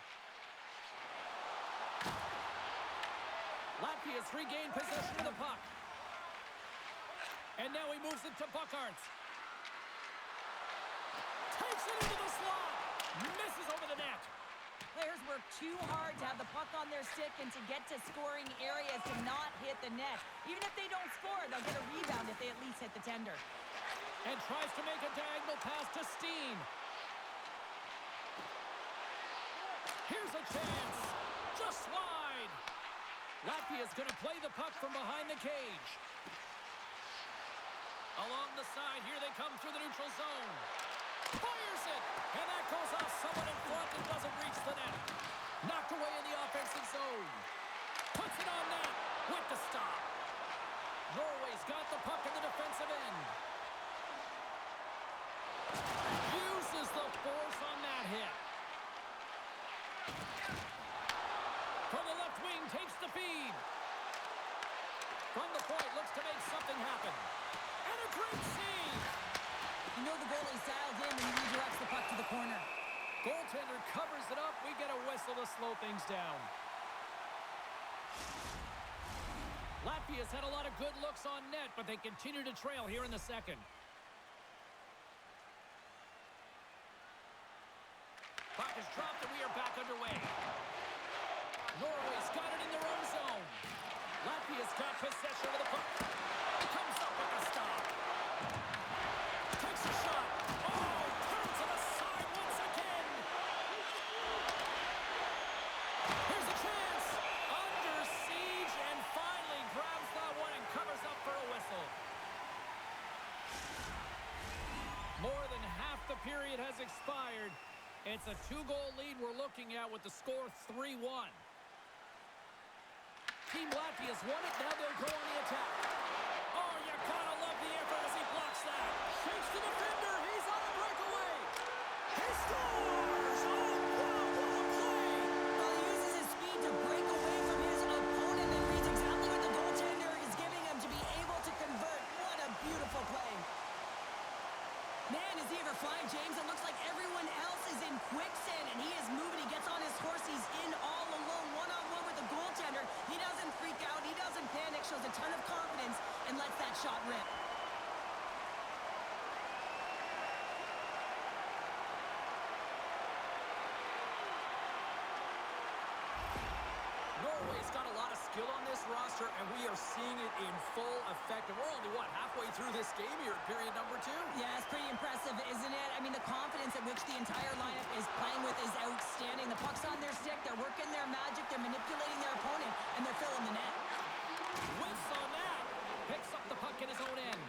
Latvia's regained possession of the puck. And now he moves it to Bukarts. Takes it into the slot. Misses over the net. Players work too hard to have the puck on their stick and to get to scoring areas to not hit the net. Even if they don't score, they'll get a rebound if they at least hit the tender. And tries to make a diagonal pass to Steen. Here's a chance. Just wide. Latvia's going to play the puck from behind the cage. Along the side, here they come through the neutral zone. Fires it, and that goes off someone in front and doesn't reach the net. Knocked away in the offensive zone. Puts it on net with the stop. Norway's got the puck in the defensive end. Uses the force on that hit. From the left wing, takes the feed. From the point, looks to make something happen. And a great save. You know the goalie's dialed in when he redirects the puck to the corner. Goaltender covers it up. We get a whistle to slow things down. Latvia's had a lot of good looks on net, but they continue to trail here in the second. Puck is dropped and we are back underway. Norway's got it in their own zone. Latvia's got possession of the puck. Comes up with the stop. Takes a shot. Oh, turns to the side once again. Here's a chance. Under siege and finally grabs that one and covers up for a whistle. More than half the period has expired. It's a 2-goal lead we're looking at with the score 3-1. Team Latvia's won it. Now they'll go on the attack. Oh, you gotta love the effort as he blocks that. Shakes the defender. He's on the breakaway. He scores! Oh, wow, what a play! Well, he uses his speed to break away from his opponent and reads exactly what the goaltender is giving him to be able to convert. What a beautiful play. Man, is he ever flying, James? It looks like everyone else is in quicksand, and he is moving. He gets on his horse. He's in all alone, one-on-one with the goaltender. He doesn't freak out. He doesn't panic. Shows a ton of confidence and lets that shot rip. Norway's got a lot of skill on this roster, and we are seeing it in full effect. And we're only, what, halfway through this game here at period number 2? Yeah, it's pretty impressive, isn't it? I mean, the confidence at which the entire lineup is playing with is outstanding. The puck's on their stick. They're working their magic. They're manipulating their opponent, and they're filling the net. Whiffs on that. Picks up the puck in his own end.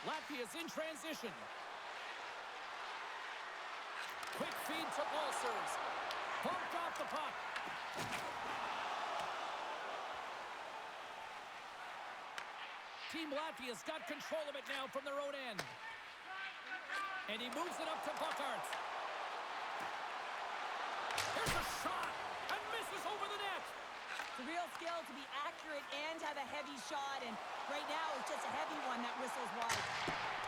Latvia's in transition. Quick feed to Ulcers. Bumped off the puck. Team Latvia's got control of it now from their own end. And he moves it up to Buckhart. Here's a shot and misses over the net. It's a real skill to be accurate and have a heavy shot, and right now it's just a heavy one that whistles wide.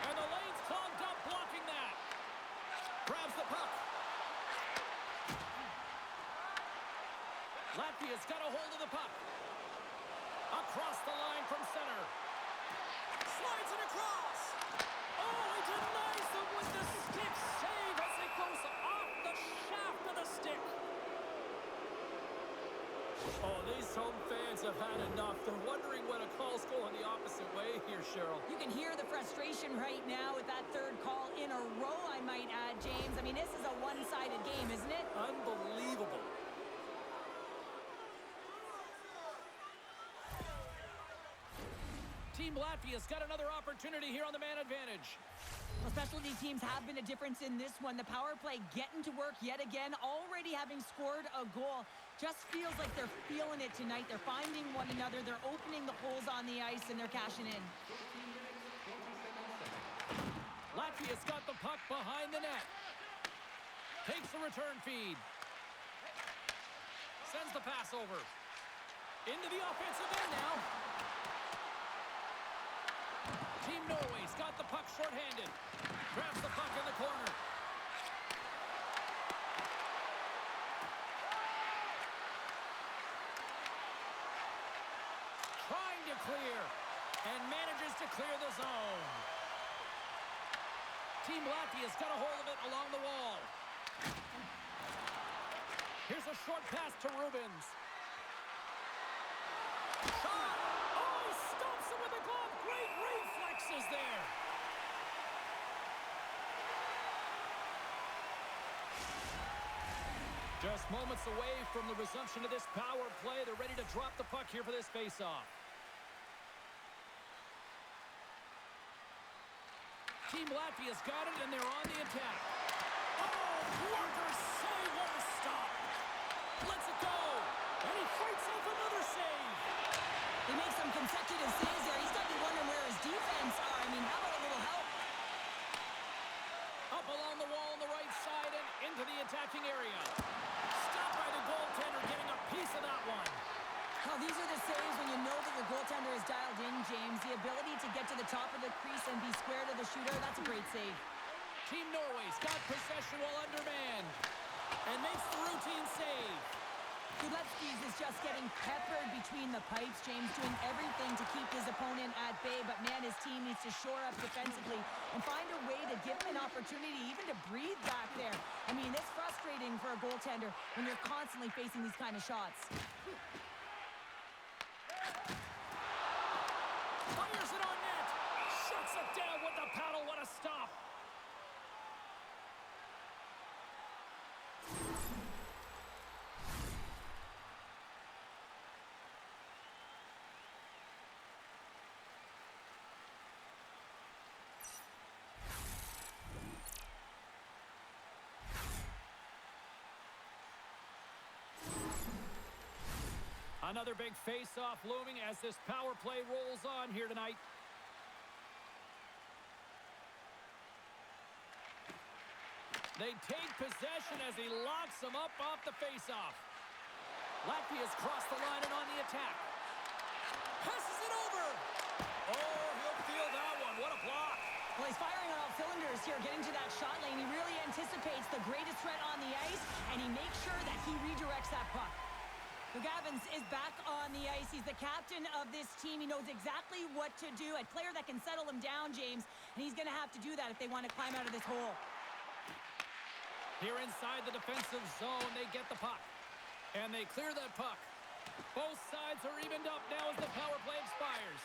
And the lane's clogged up, blocking that. Grabs the puck. Latvia's got a hold of the puck. Across the line from center. Slides it across. Oh, he denies them with the stick save as it goes off the shaft of the stick. Oh, these home fans have had enough. They're wondering when a call's going the opposite way here, Cheryl. You can hear the frustration right now with that third call in a row, I might add, James. I mean, this is a one-sided game, isn't it? Unbelievable. Team Latvia's got another opportunity here on the man advantage. Well, specialty teams have been a difference in this one. The power play getting to work yet again, already having scored a goal. Just feels like they're feeling it tonight. They're finding one another. They're opening the holes on the ice, and they're cashing in. Latvia's got the puck behind the net. Takes the return feed. Sends the pass over. Into the offensive end now. Team Norway's got the puck shorthanded. Grabs the puck in the corner. Trying to clear. And manages to clear the zone. Team Latvia's got a hold of it along the wall. Here's a short pass to Rubens. Shot! Oh, he stomps it with the glove. Great reflexes there. Just moments away from the resumption of this power play. They're ready to drop the puck here for this face-off. Team Latvia's got it, and they're on the attack. Oh, Workers save, what a stop. Lets it go, and he fights off another save. He makes some consecutive saves there. He's got to be wondering where his defense are. I mean, how about a little help? Up along the wall on the right side and into the attacking area. Stopped by the goaltender, getting a piece of that one. Well, these are the saves when you know that your goaltender is dialed in, James. The ability to get to the top of the crease and be square to the shooter, that's a great save. Team Norway's got possession while undermanned and makes the routine save. Kuletskis is just getting peppered between the pipes, James, doing everything to keep his opponent at bay, but man, his team needs to shore up defensively and find a way to give him an opportunity even to breathe back there. I mean, it's frustrating for a goaltender when you're constantly facing these kind of shots. Fires it on net. Shuts it down with the paddle. What a stop. Another big face-off looming as this power play rolls on here tonight. They take possession as he locks them up off the face-off. Latvia's crossed the line and on the attack. Passes it over. Oh, he'll feel that one. What a block. Well, he's firing on all cylinders here, getting to that shot lane. He really anticipates the greatest threat on the ice, and he makes sure that he redirects that puck. Gavins is back on the ice. He's the captain of this team. He knows exactly what to do. A player that can settle him down, James, and he's going to have to do that if they want to climb out of this hole. Here inside the defensive zone, they get the puck, and they clear that puck. Both sides are evened up now as the power play expires.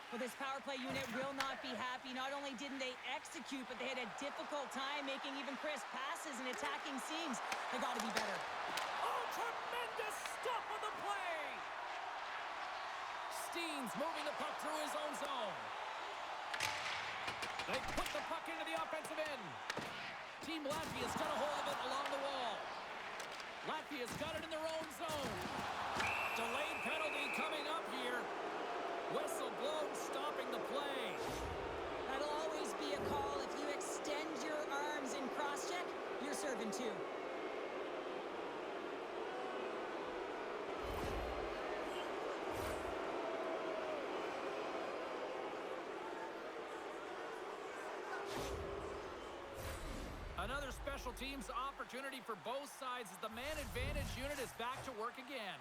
Well, this power play unit will not be happy. Not only didn't they execute, but they had a difficult time making even crisp passes and attacking seams. They got to be better. Oh, tremendous stop on the play! Steen's moving the puck through his own zone. They put the puck into the offensive end. Team Latvia's got a hold of it along the wall. Latvia's got it in their own zone. Delayed penalty coming up here. Whistle blown, stopping the play. That'll always be a call. If you extend your arms in cross-check, you're serving too. Another special teams opportunity for both sides as the man advantage unit is back to work again.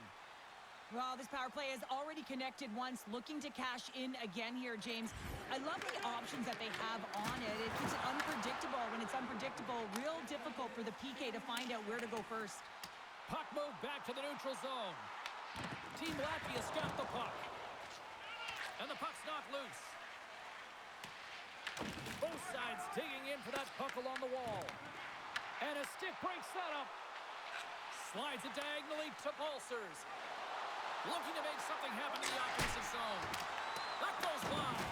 Well, this power play has already connected once, looking to cash in again here, James. I love the options that they have on it. It keeps it unpredictable. When it's unpredictable, real difficult for the PK to find out where to go first. Puck moved back to the neutral zone. Team Latvia's got the puck. And the puck's knocked loose. Both sides digging in for that puck along the wall. And a stick breaks that up. Slides it diagonally to Pulsers. Looking to make something happen in the offensive zone. That goes wide.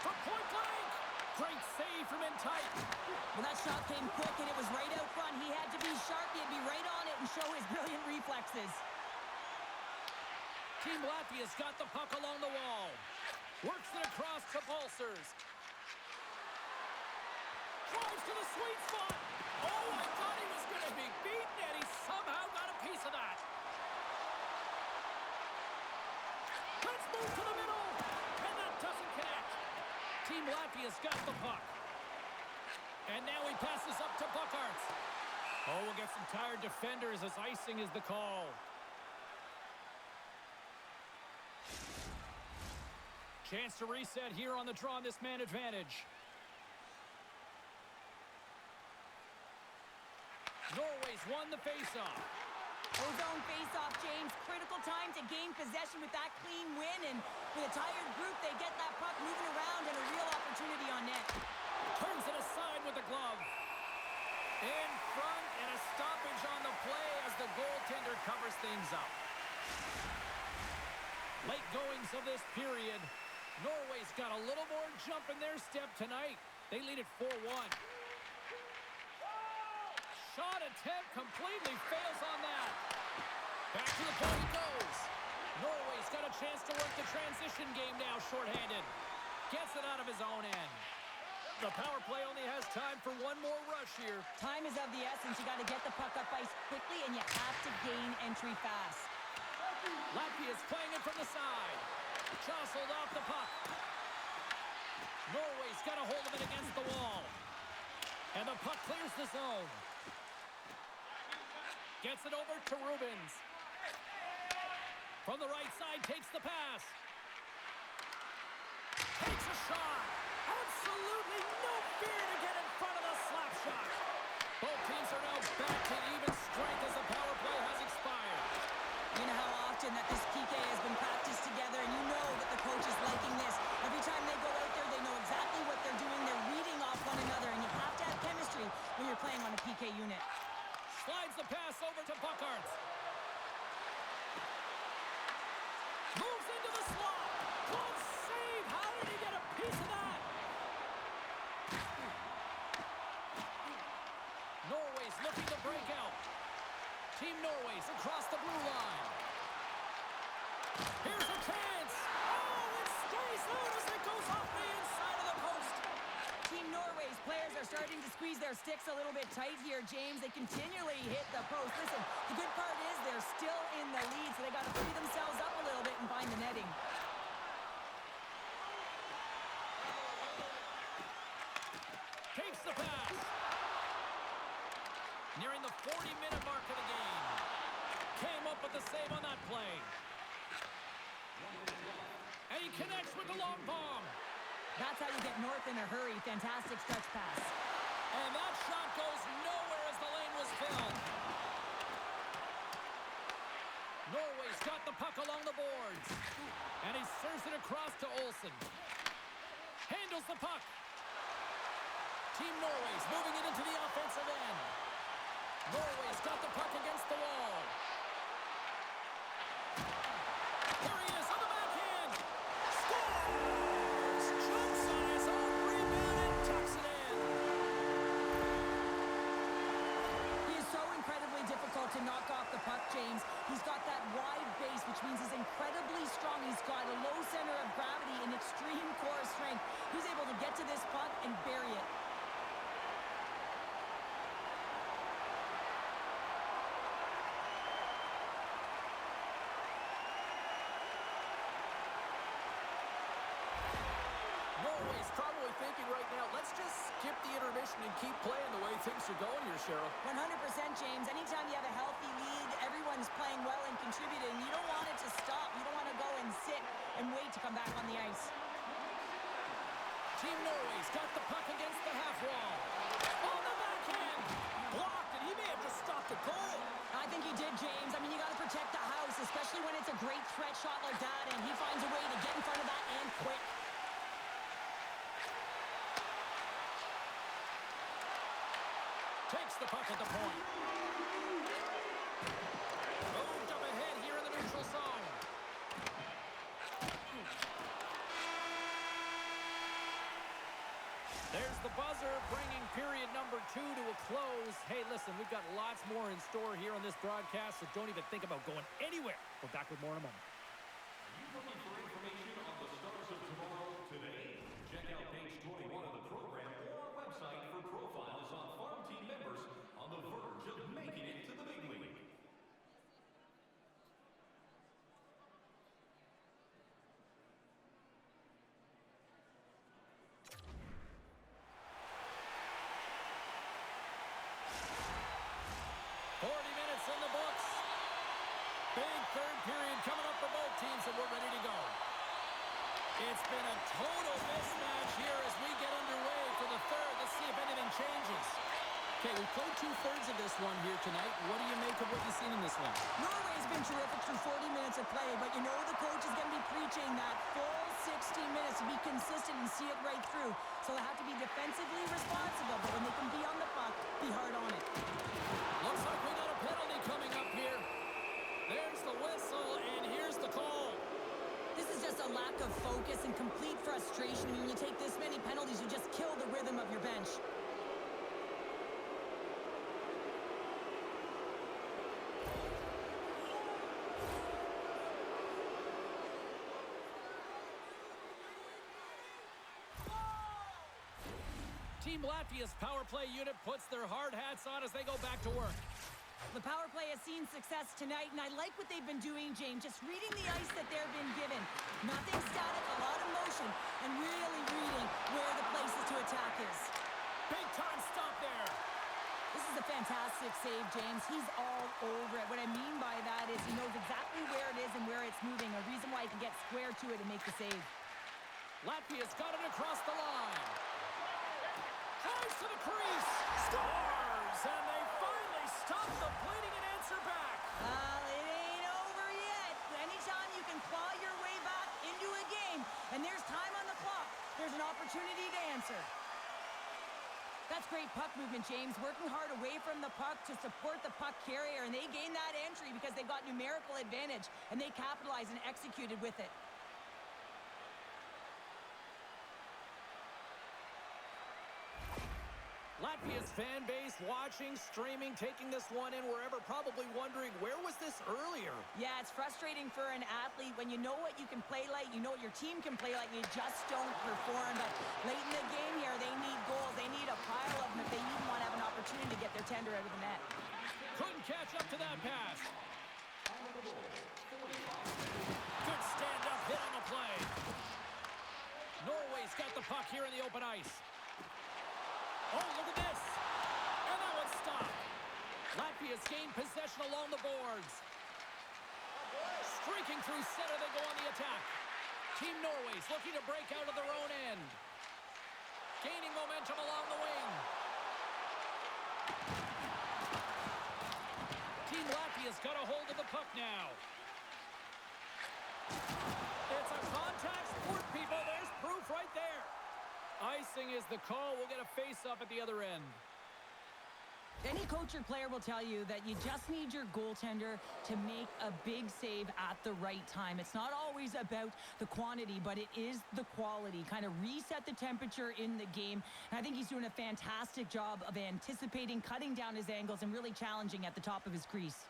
From point blank. Great save from in tight. Well, that shot came quick, and it was right out front. He had to be sharp. He had to be right on it and show his brilliant reflexes. Team Latvia's got the puck along the wall. Works it across to Pulsers. Drives to the sweet spot. Oh, I thought he was going to be beaten, and he somehow got a piece of that. Let's move to the middle. And that doesn't connect. Team Latvia's got the puck. And now he passes up to Buckarts. Oh, we'll get some tired defenders as icing is the call. Chance to reset here on the draw on this man advantage. Norway's won the faceoff. Ozone face-off, James. Critical time to gain possession with that clean win. And with a tired group, they get that puck moving around and a real opportunity on net. Turns it aside with the glove. In front and a stoppage on the play as the goaltender covers things up. Late goings of this period. Norway's got a little more jump in their step tonight. They lead at 4-1. Shot attempt completely fails on that. Back to the point he goes. Norway's got a chance to work the transition game now shorthanded. Gets it out of his own end. The power play only has time for one more rush here. Time is of the essence. You got to get the puck up ice quickly, and you have to gain entry fast. Latvia's playing it from the side. Jostled off the puck. Norway's got a hold of it against the wall. And the puck clears the zone. Gets it over to Rubens. From the right side, takes the pass. Takes a shot. Absolutely no fear to get in front of the slap shot. Both teams are now back to even strength as the power play has expired. You know how often that this PK has been practiced together, and you know that the coach is liking this. Every time they go out there, they know exactly what they're doing. They're reading off one another, and you have to have chemistry when you're playing on a PK unit. Slides the pass over to Buckarts. Moves into the slot. Close save. How did he get a piece of that? Norway's looking to break out. Team Norway's across the blue line. Here's a chance. Oh, it stays out as it goes off the inside of the post. Team Norway's players are starting to squeeze their sticks a little bit tight here, James. They continually hit the post. Listen, the good part is they're still in the lead, so they got to free themselves up a little bit and find the netting. Takes the pass. Nearing the 40-minute mark of the game. Came up with the save on that play. And he connects with the long bomb. That's how you get north in a hurry. Fantastic stretch pass. And that shot goes nowhere as the lane was filled. Norway's got the puck along the boards. And he serves it across to Olsen. Handles the puck. Team Norway's moving it into the offensive end. Norway's got the puck against the wall. the intermission and keep playing the way things are going here, Cheryl. 100%, James. Anytime you have a healthy league, everyone's playing well and contributing. You don't want it to stop. You don't want to go and sit and wait to come back on the ice. Team Norway's got the puck against the half wall. On the backhand. Blocked, and he may have just stopped a goal. I think he did, James. I mean, you got to protect the house, especially when it's a great threat shot like that, and he finds a way to get in front of that and quick. Takes the puck at the point. Moved up ahead here in the neutral zone. There's the buzzer, bringing period number 2 to a close. Hey, listen, we've got lots more in store here on this broadcast, so don't even think about going anywhere. We're back with more in a moment. Are you looking for information on the stars of tomorrow today? Check out page 21 of the program or our website for profiles on farm team members on the verge of making it to the big league. In the books. Big third period coming up for both teams, and we're ready to go. It's been a total mismatch here as we get underway for the third. Let's see if anything changes. Okay, we've played 2/3 of this one here tonight. What do you make of what you've seen in this one? Norway's been terrific through 40 minutes of play, but you know the coach is going to be preaching that full 60 minutes to be consistent and see it right through. So they have to be defensively responsible, but when they can be on the puck, be hard on it. Looks like we got a penalty coming up here. There's the whistle, and here's the call. This is just a lack of focus and complete frustration. When you take this many penalties, you just kill the rhythm of your bench. Team Latvia's power play unit puts their hard hats on as they go back to work. The power play has seen success tonight, and I like what they've been doing, James. Just reading the ice that they're being given. Nothing static, a lot of motion, and really reading where the places to attack is. Big time stop there. This is a fantastic save, James. He's all over it. What I mean by that is he knows exactly where it is and where it's moving. A reason why he can get square to it and make the save. Latvia's got it across the line. Drives to the crease. Scores! And they finally stop the bleeding and answer back. It ain't over yet. Anytime you can claw your way back into a game and there's time on the clock, there's an opportunity to answer. That's great puck movement, James. Working hard away from the puck to support the puck carrier, and they gain that entry because they've got numerical advantage, and they capitalized and executed with it. Latvia's fan base watching, streaming, taking this one in wherever, probably wondering, where was this earlier? Yeah, it's frustrating for an athlete when you know what you can play like, you know what your team can play like, you just don't perform. But late in the game here, they need goals. They need a pile of them if they even want to have an opportunity to get their tender out of the net. Couldn't catch up to that pass. Good stand-up hit on the play. Norway's got the puck here in the open ice. Oh, look at this. And that one's stopped. Latvia's gained possession along the boards. Streaking through center, they go on the attack. Team Norway's looking to break out of their own end. Gaining momentum along the wing. Team Latvia's got a hold of the puck now. It's a contact sport, people. There's proof right there. Icing is the call. We'll get a face-up at the other end. Any coach or player will tell you that you just need your goaltender to make a big save at the right time. It's not always about the quantity, but it is the quality. Kind of reset the temperature in the game. And I think he's doing a fantastic job of anticipating, cutting down his angles, and really challenging at the top of his crease.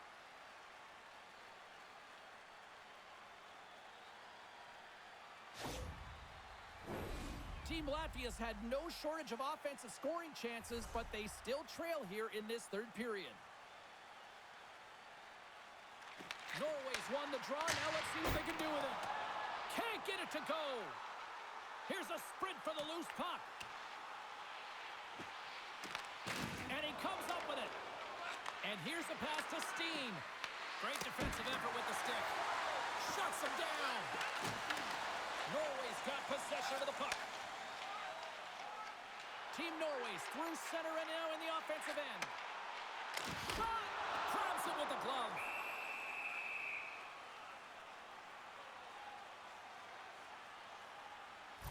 Team Latvia's had no shortage of offensive scoring chances, but they still trail here in this third period. Norway's won the draw. Now let's see what they can do with it. Can't get it to go. Here's a sprint for the loose puck. And here's the pass to Steen. Great defensive effort with the stick. Shuts him down. Norway's got possession of the puck. Team Norway's through center and now in the offensive end. Shot! Grabs it with the glove.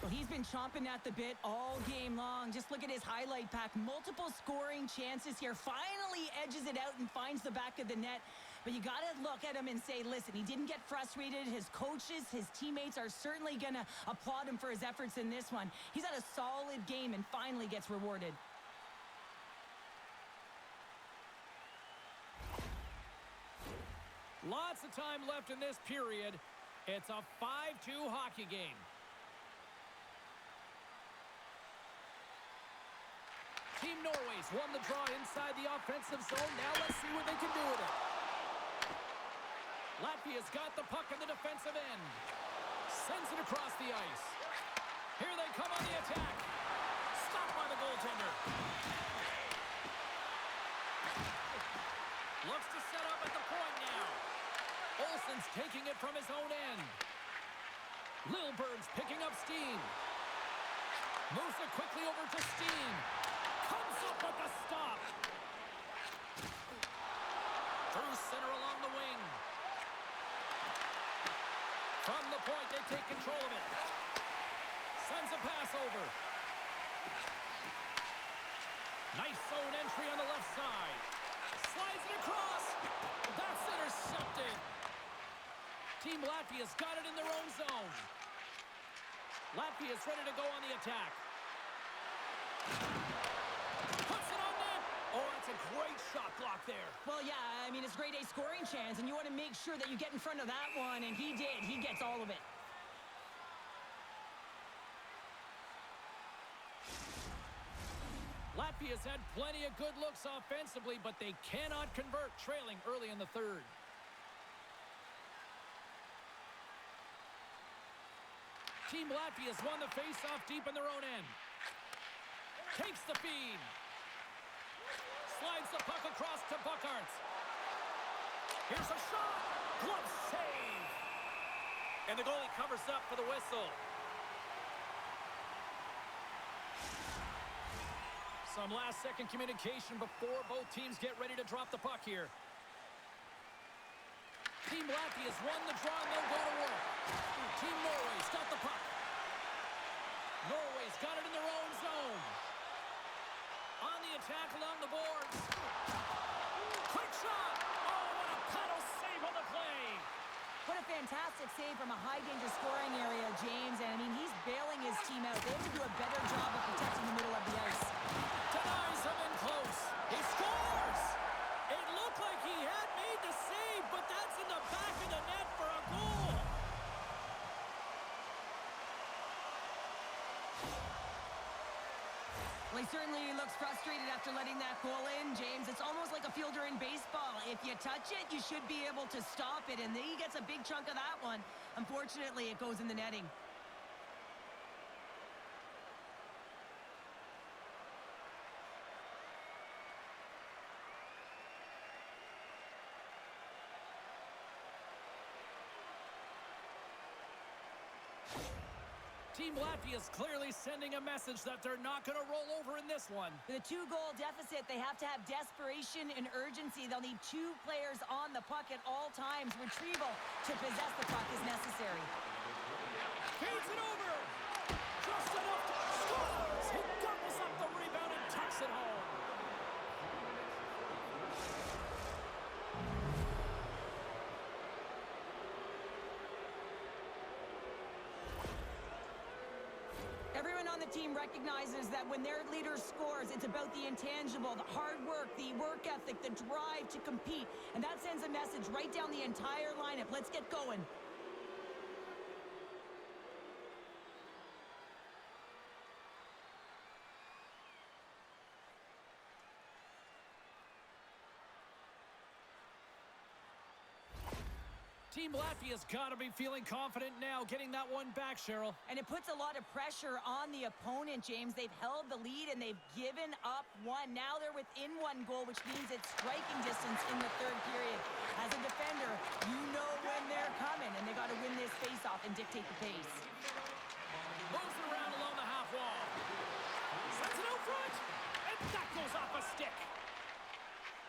Well, he's been chomping at the bit all game long. Just look at his highlight pack. Multiple scoring chances here. Finally edges it out and finds the back of the net. But you got to look at him and say, listen, he didn't get frustrated. His coaches, his teammates are certainly going to applaud him for his efforts in this one. He's had a solid game and finally gets rewarded. Lots of time left in this period. It's a 5-2 hockey game. Team Norway's won the draw inside the offensive zone. Now let's see what they can do with it. Latvia's got the puck in the defensive end. Sends it across the ice. Here they come on the attack. Stopped by the goaltender. Looks to set up at the point now. Olsen's taking it from his own end. Lilberg's picking up steam. Moves it quickly over to Steen. Comes up with the stop. Through center along the wing. From the point, they take control of it. Sends a pass over. Nice zone entry on the left side. Slides it across. That's intercepted. Team Latvia's got it in their own zone. Latvia's ready to go on the attack. Puts it on net. Oh, that's a great shot block there. Well, yeah, I mean, it's grade A scoring chance, and you want to make sure that you get in front of that one, and he did. He gets all of it. Latvia's had plenty of good looks offensively, but they cannot convert, trailing early in the third. Team Latvia's won the face-off deep in their own end. Takes the feed. Slides the puck across to Buckhart. Here's a shot. Glove save. And the goalie covers up for the whistle. Some last-second communication before both teams get ready to drop the puck here. Team Latvia's won the draw and they'll go to work. Team Norway's got the puck. Norway's got it in their own zone. On the attack along the boards. Quick shot! Oh, what a paddle save on the play! What a fantastic save from a high-danger scoring area, James. And, I mean, he's bailing his team out. They have to do a better job of protecting the middle of the ice. Denies him in close. He scores! It looked like he had made the save, but that's in the back of the net for a goal. Well, he certainly looks frustrated after letting that goal in, James. It's almost like a fielder in baseball. If you touch it, you should be able to stop it, and then he gets a big chunk of that one. Unfortunately, it goes in the netting. Team Latvia's clearly sending a message that they're not going to roll over in this one. With a 2-goal deficit, they have to have desperation and urgency. They'll need 2 players on the puck at all times. Retrieval to possess the puck is necessary. Feeds it over. Just enough to scores. He gobbles up the rebound and tucks it home. Everyone on the team recognizes that when their leader scores, it's about the intangible, the hard work, the work ethic, the drive to compete. And that sends a message right down the entire lineup. Let's get going. Team Team Latvia's got to be feeling confident now, getting that one back, Cheryl. And it puts a lot of pressure on the opponent, James. They've held the lead and they've given up one. Now they're within one goal, which means it's striking distance in the third period. As a defender, you know when they're coming, and they got to win this face-off and dictate the pace. Moves it around along the half wall. Sends it out front, and that goes off a stick.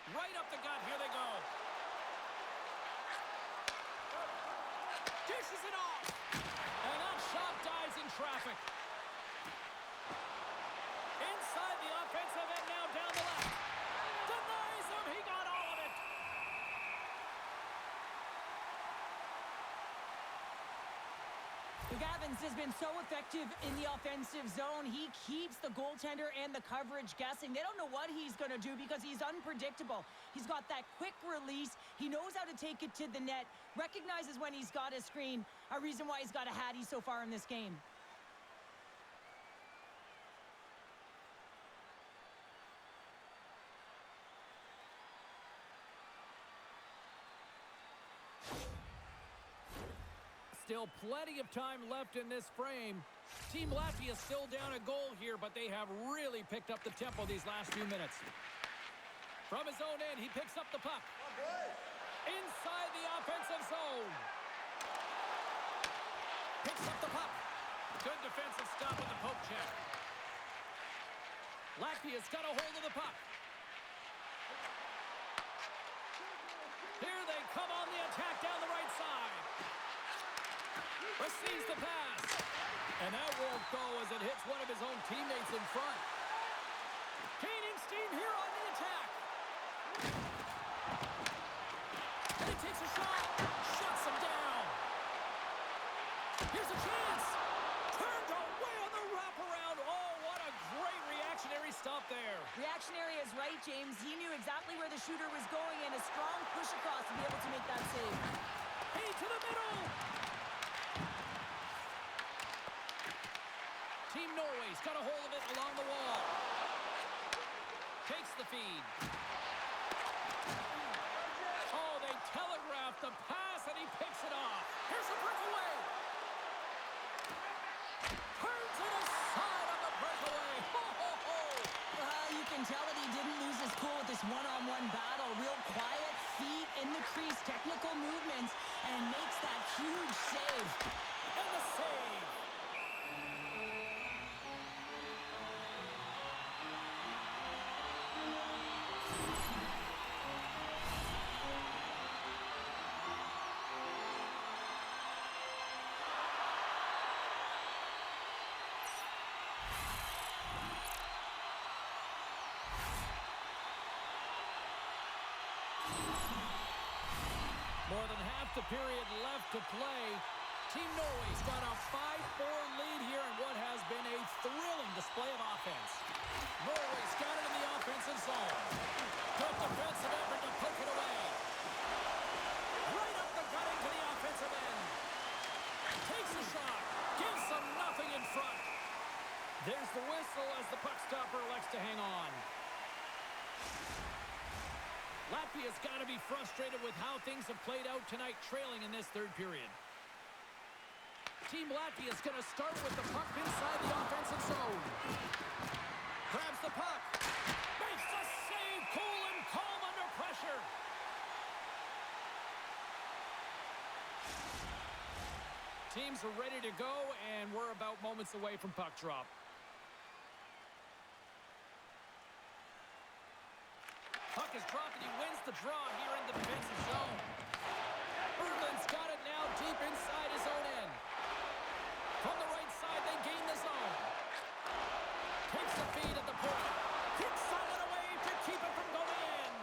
Right up the gut, here they go. Dishes it off. And that shot dies in traffic. Inside the offensive end now down the left. Denies him. He got all of it. Gavins has been so effective in the offensive zone. He keeps the goaltender and the coverage guessing. They don't know what he's going to do because he's unpredictable. He's got that quick release. He knows how to take it to the net, recognizes when he's got a screen, a reason why he's got a Hattie so far in this game. Still plenty of time left in this frame. Team Latvia still down a goal here, but they have really picked up the tempo these last few minutes. From his own end, he picks up the puck. Inside the offensive zone. Picks up the puck. Good defensive stop with the poke check. Latvia's got a hold of the puck. Here they come on the attack down the right side. Receives the pass. And that won't go as it hits one of his own teammates in front. Gaining steam here on the attack. And he takes a shot. Shuts him down. Here's a chance. Turned away on the wraparound. Oh, what a great reactionary stop there. Reactionary is right, James. He knew exactly where the shooter was going and a strong push across to be able to make that save. Hey, to the middle. Team Norway's got a hold of it along the wall. Takes the feed. Oh, they telegraphed the pass, and he picks it off. Here's a breakaway. Turn to the side of the breakaway. Ho, ho, ho. You can tell that he didn't lose his cool with this one-on-one battle. Real quiet, feet in the crease, technical movements, and makes that huge save. And the save. More than half the period left to play. Team Norway's got a 5-4 lead here in what has been a thrilling display of offense. Norway's got it in the offensive zone. Good defensive effort to poke it away. Right up the gut into the offensive end. Takes a shot. Gives them nothing in front. There's the whistle as the puck stopper elects to hang on. Latvia's got to be frustrated with how things have played out tonight, trailing in this third period. Team Latvia's going to start with the puck inside the offensive zone. Grabs the puck. Makes the save. Cool and calm under pressure. Teams are ready to go, and we're about moments away from puck drop. Puck is dropped, and he wins the draw here in the defensive zone. Berglund's got it now deep inside his own end. From the right side, they gain the zone. Takes the feed at the point. Kicks someone away to keep it from going in.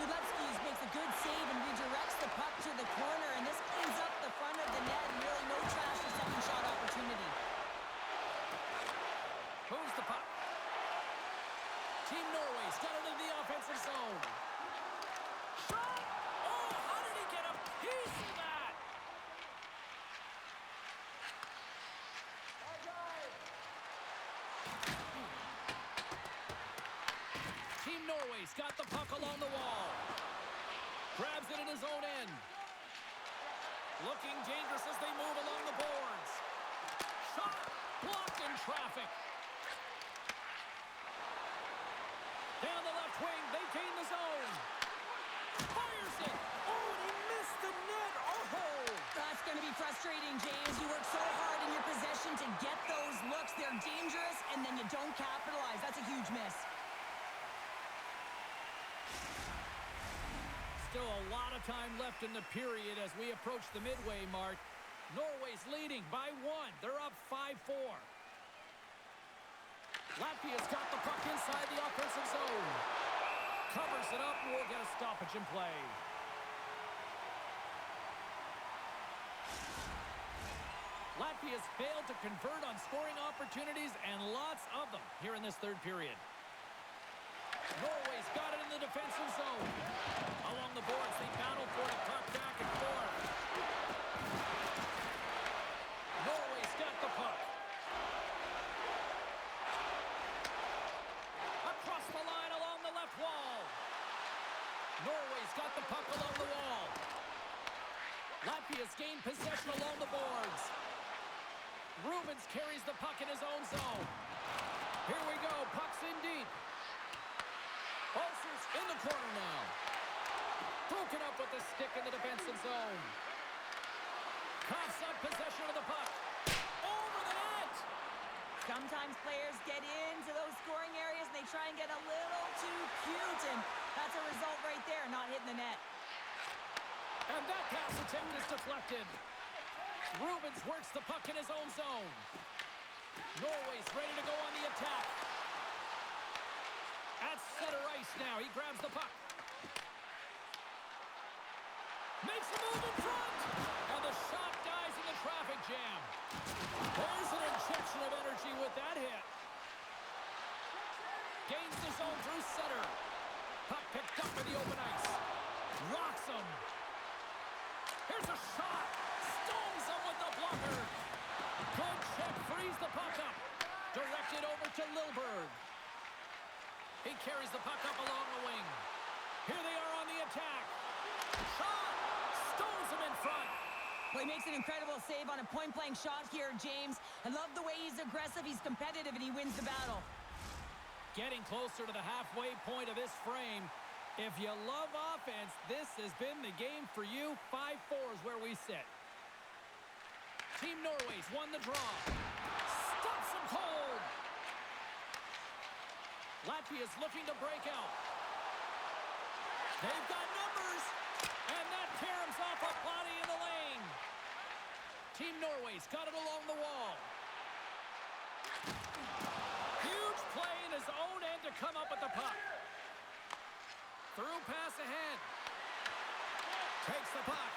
Gudlevskis makes a good save and redirects the puck to the corner, and this cleans up the front of the net, and really no trash for second shot opportunity. Moves the puck. Team Norway's got it in the offensive zone. Shot! Oh, how did he get a piece of that? Team Norway's got the puck along the wall. Grabs it in his own end. Looking dangerous as they move along the boards. Shot blocked in traffic. Down the left wing, they gain the zone. Fires it. Oh, and he missed the net. Oh! That's going to be frustrating, James. You work so hard in your possession to get those looks. They're dangerous, and then you don't capitalize. That's a huge miss. Still a lot of time left in the period as we approach the midway mark. Norway's leading by 1. They're up 5-4. Latvia's got the puck inside the offensive zone. Covers it up, and we'll get a stoppage in play. Latvia's failed to convert on scoring opportunities, and lots of them here in this third period. Norway's got it in the defensive zone. Along the boards, they battle for it, puck back and forth. Norway's got the puck. Across the line along the left wall. Norway's got the puck along the wall. Latvia's gained possession along the boards. Rubens carries the puck in his own zone. Here we go, puck's in deep. Ulcer's in the corner now. Broken up with the stick in the defensive zone. Coughs up possession of the puck. Over the net! Sometimes players get into those scoring areas and they try and get a little too cute, and that's a result right there, not hitting the net. And that pass attempt is deflected. Rubens works the puck in his own zone. Norway's ready to go on the attack. At center ice now, he grabs the puck. Makes a move in front! And the shot dies in the traffic jam. There's an injection of energy with that hit. Gains the zone through center. Puck picked up in the open ice. Rocks him. Here's a shot. Stones him with the blocker. Good check, frees the puck up. Directed over to Lilberg. He carries the puck up along the wing. Here they are on the attack. Shot! Stones him in front. Well, he makes an incredible save on a point-blank shot here, James. I love the way he's aggressive, he's competitive, and he wins the battle. Getting closer to the halfway point of this frame. If you love offense, this has been the game for you. 5-4 is where we sit. Team Norway's won the draw. Stops him cold. Latvia's looking to break out. They've got numbers. And that caroms off a body in the lane. Team Norway's got it along the wall. Huge play in his own end to come up with the puck. Through pass ahead. Takes the puck.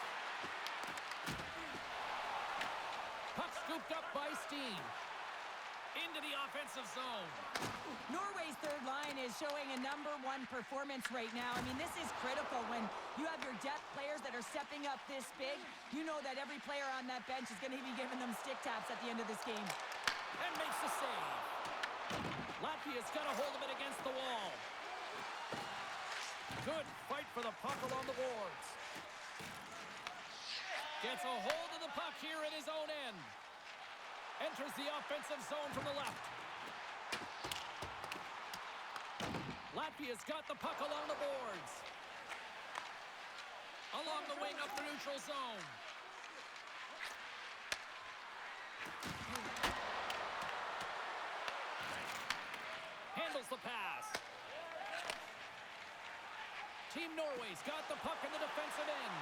Puck scooped up by Steen. Into the offensive zone. Norway's third line is showing a #1 performance right now. I mean, this is critical when you have your depth players that are stepping up this big. You know that every player on that bench is going to be giving them stick taps at the end of this game. And makes the save. Latvia's got a hold of it against the wall. Good fight for the puck along the boards. Gets a hold of the puck here in his own end. Enters the offensive zone from the left. Latvia's got the puck along the boards. Along the wing up the neutral zone. Handles the pass. Team Norway's got the puck in the defensive end.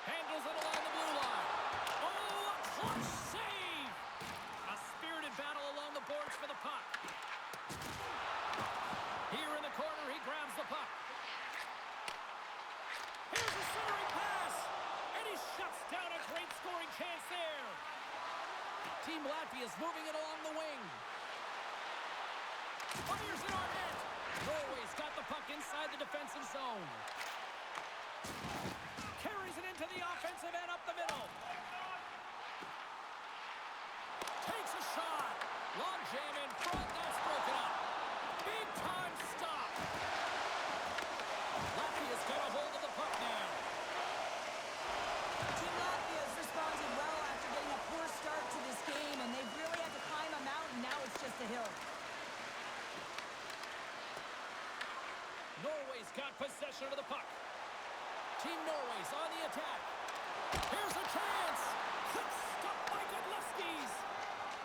Handles it along the blue line. Oh, a clutch save! A spirited battle along the boards for the puck. Here in the corner, he grabs the puck. Here's a centering pass! And he shuts down a great scoring chance there. Team Latvia's moving it along the wing. Fires it on net. Norway's got the puck inside the defensive zone. Carries it into the offensive end up the middle. Takes a shot. Long jam in front. That's broken up. Big time stop. Latvia's got a hold of the puck now. Norway's got possession of the puck. Team Norway's on the attack. Here's a chance. Quick stop by Godlewski's.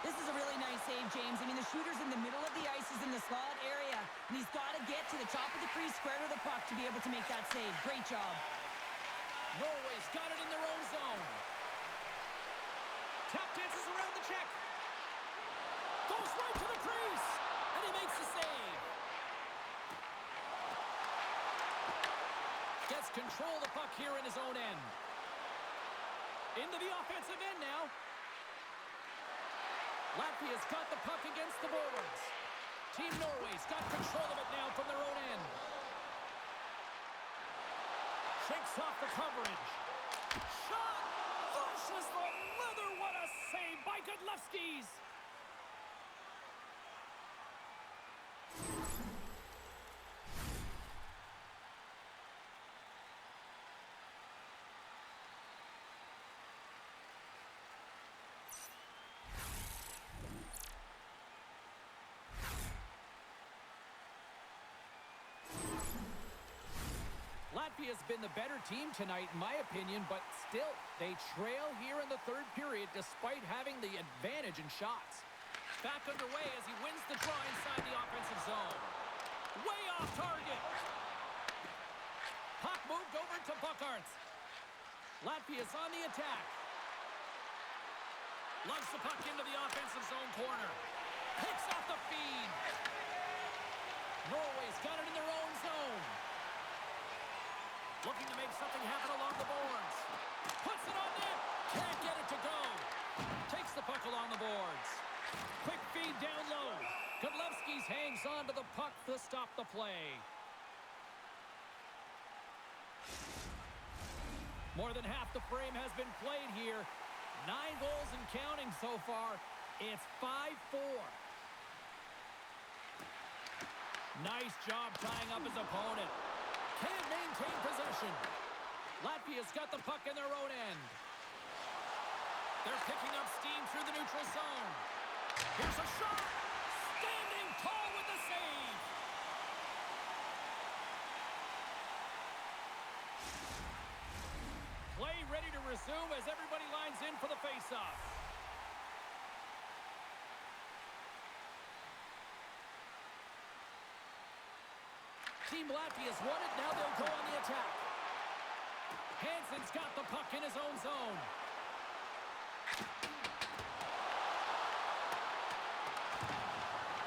This is a really nice save, James. I mean, the shooter's in the middle of the ice. He's in the slot area, and he's got to get to the top of the crease, square to the puck to be able to make that save. Great job. Norway's got it in their own zone. Tap dances around the check. Goes right to the crease, and he makes the save. Gets control of the puck here in his own end. Into the offensive end now. Latvia's got the puck against the boards. Team Norway's got control of it now from their own end. Shakes off the coverage. Shot! Flushes the leather. What a save by Godlewski's. Latvia's been the better team tonight, in my opinion, but still, they trail here in the third period despite having the advantage in shots. Back underway as he wins the draw inside the offensive zone. Way off target. Puck moved over to Buckarts. Latvia's on the attack. Lugs the puck into the offensive zone corner. Picks off the feed. Norway's got it in their own zone. Looking to make something happen along the boards. Puts it on net. Can't get it to go. Takes the puck along the boards. Quick feed down low. Godlewski's hangs on to the puck to stop the play. More than half the frame has been played here. 9 goals and counting so far. It's 5-4. Nice job tying up his opponent. Can't maintain possession. Latvia's got the puck in their own end. They're picking up steam through the neutral zone. Here's a shot. Standing tall with the save. Play ready to resume as everybody lines in for the faceoff. Team Latvia's won it. Now they'll go on the attack. Hansen's got the puck in his own zone.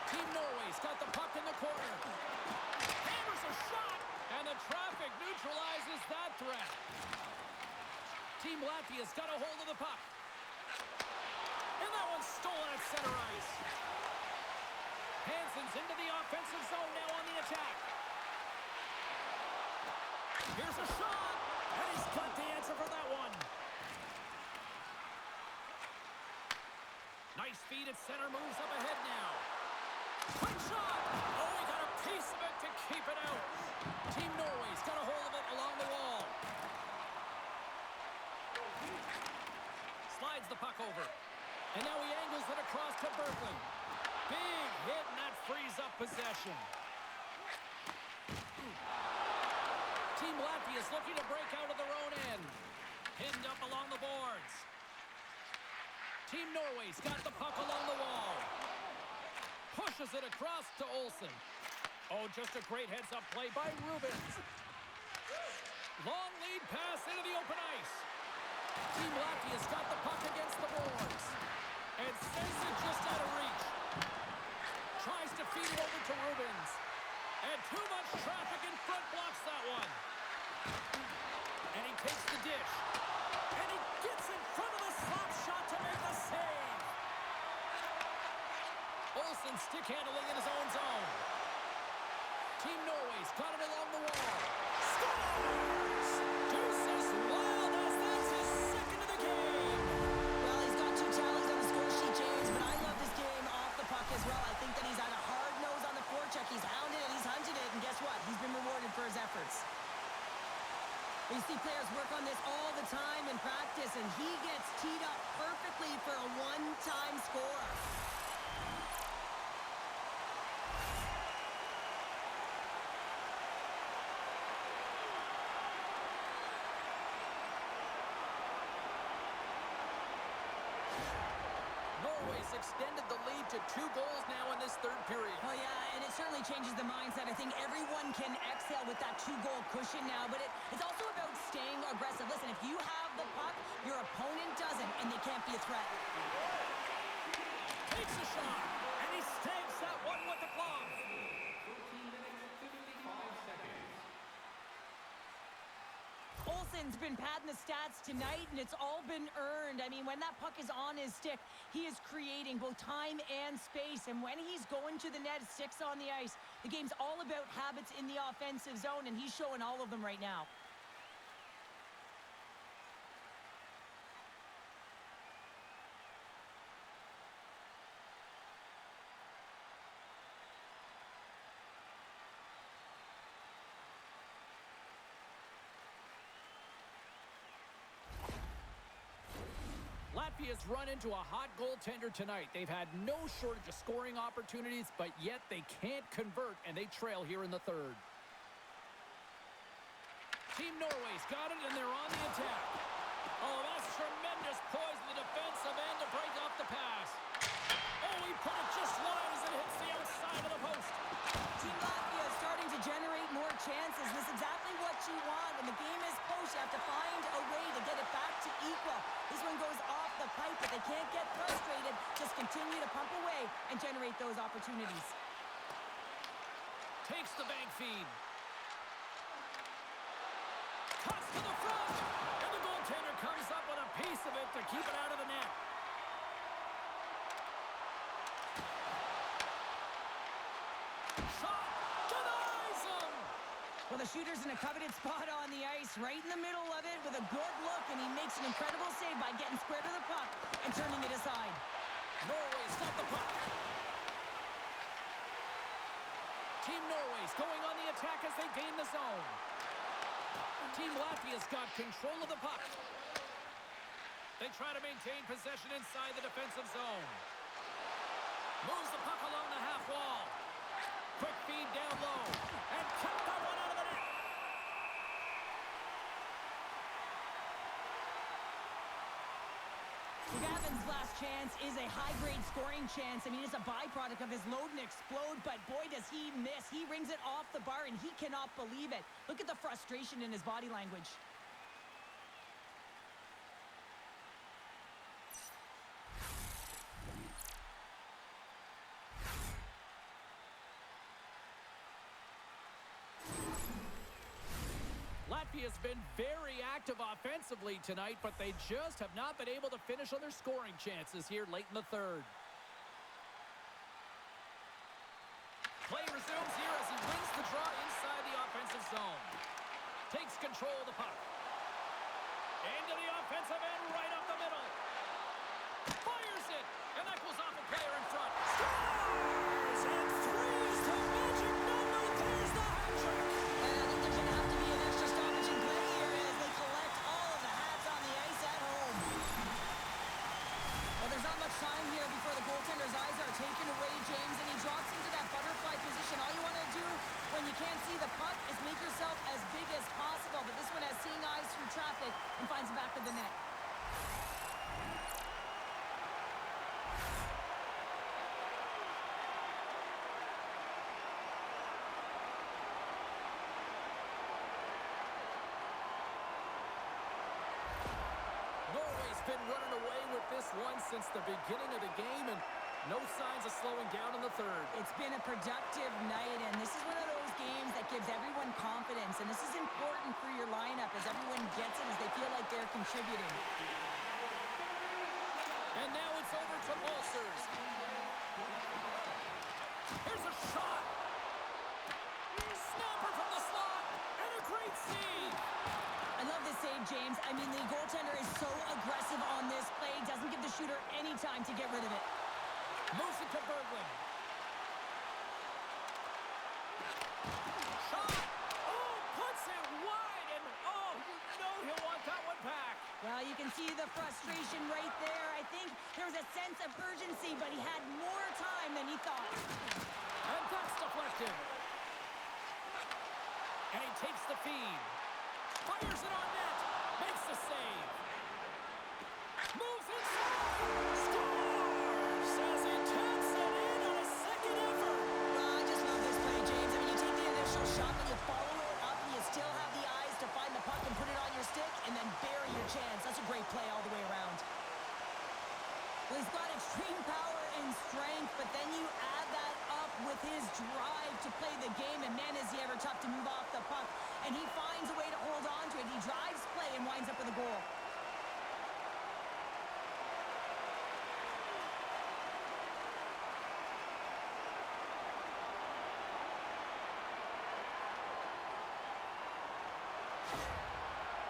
Team Norway's got the puck in the corner. Hammers a shot, and the traffic neutralizes that threat. Team Latvia's got a hold of the puck. And that one's stolen at center ice. Hansen's into the offensive zone now on the attack. Here's a shot, and he's got the answer for that one. Nice feed at center, moves up ahead now. Quick shot! Oh, he got a piece of it to keep it out. Team Norway's got a hold of it along the wall. Slides the puck over. And now he angles it across to Berglund. Big hit, and that frees up possession. Team Latvia's looking to break out of their own end. Pinned up along the boards. Team Norway's got the puck along the wall. Pushes it across to Olsen. Oh, just a great heads-up play by Rubens. Long lead pass into the open ice. Team Latvia's got the puck against the boards. And sends it just out of reach. Tries to feed it over to Rubens. And too much traffic in front blocks that one. And he takes the dish. And he gets in front of the slap shot to make the save. Olsen stick handling in his own zone. Team Norway's got it along the wall. Scores! Deuces Wild as that's his second of the game. Well, he's got 2 tallies on the score sheet, James, but I love this game off the puck as well. I think that he's had a hard nose on the forecheck. He's hounded it, he's hunted it, and guess what? He's been rewarded for his efforts. You see players work on this all the time in practice, and he gets teed up perfectly for a one-time score. to 2 goals now in this third period. Oh, yeah, and it certainly changes the mindset. I think everyone can exhale with that 2-goal cushion now, but it's also about staying aggressive. Listen, if you have the puck, your opponent doesn't, and they can't be a threat. Takes a shot, and he stakes that one with the glove. 13 minutes, 55 seconds. Olsen's been padding the stats tonight, and it's all been earned. I mean, when that puck is on his stick, he is creating both time and space. And when he's going to the net, 6 on the ice, the game's all about habits in the offensive zone, and he's showing all of them right now. Latvia's run into a hot goaltender tonight. They've had no shortage of scoring opportunities, but yet they can't convert, and they trail here in the third. Team Norway's got it, and they're on the attack. Oh, that's tremendous poise in the defensive end to break off the pass. Oh, he put it just wide as it hits the outside of the post. Team Latvia is starting to generate more chances. This is exactly what you want. When the game is close, you have to find a way to get it back to equal. This one goes off the pipe, but they can't get frustrated. Just continue to pump away and generate those opportunities. Takes the bank feed. Cuts to the front. And the goaltender comes up with a piece of it to keep it out of the net. Shot. Denies him. Well, the shooter's in a coveted spot on the ice, right in the middle of it with a good look, and he makes an incredible save by getting square to the puck and turning it aside. Norway's got the puck. Team Norway's going on the attack as they gain the zone. Team Latvia's got control of the puck. They try to maintain possession inside the defensive zone. Moves the puck along the half wall. Quick feed down low. And kept that one out of the net. Gavin's last chance is a high-grade scoring chance. I mean, it's a byproduct of his load and explode, but boy, does he miss. He rings it off the bar, and he cannot believe it. Look at the frustration in his body language. Latvia's been very active offensively tonight, but they just have not been able to finish on their scoring chances here late in the third. Play resumes here as he wins the draw inside the offensive zone. Takes control of the puck. Into the offensive end, right up the middle. Fires it, and that goes off a player in front. Scores! And three's the magic number. There's the hat trick. And I think there's going to have to be an extra stoppage in play here as they collect all of the hats on the ice at home. Well, there's not much time here before the goaltender's eyes are taken away, James, and he drops into that butterfly position. All you want to do when you can't see the puck is make yourself as big as possible, but this one has seeing eyes through traffic and finds the back of the net. Norway's been running away with this one since the beginning of the game, and no signs of slowing down in the third. It's been a productive night, and this is one of those games that gives everyone confidence, and this is important for your lineup as everyone gets it, as they feel like they're contributing. And now it's over to Ulcers. Here's a shot. Snapper from the slot, and a great save. I love this save, James. I mean, the goaltender is so aggressive on this play, doesn't give the shooter any time to get rid of it. Moves it to Berglund. Shot. Oh, puts it wide, and oh, you know he'll want that one back. Well, you can see the frustration right there. I think there was a sense of urgency, but he had more time than he thought. And that's deflected. And he takes the feed. Fires it on net. Makes the save. Moves inside. Scores as he taps it shot that you follow it up and you still have the eyes to find the puck and put it on your stick and then bury your chance. That's a great play all the way around. Well, he's got extreme power and strength, but then you add that up with his drive to play the game, and man, is he ever tough to move off the puck. And he finds a way to hold on to it. He drives play and winds up with a goal.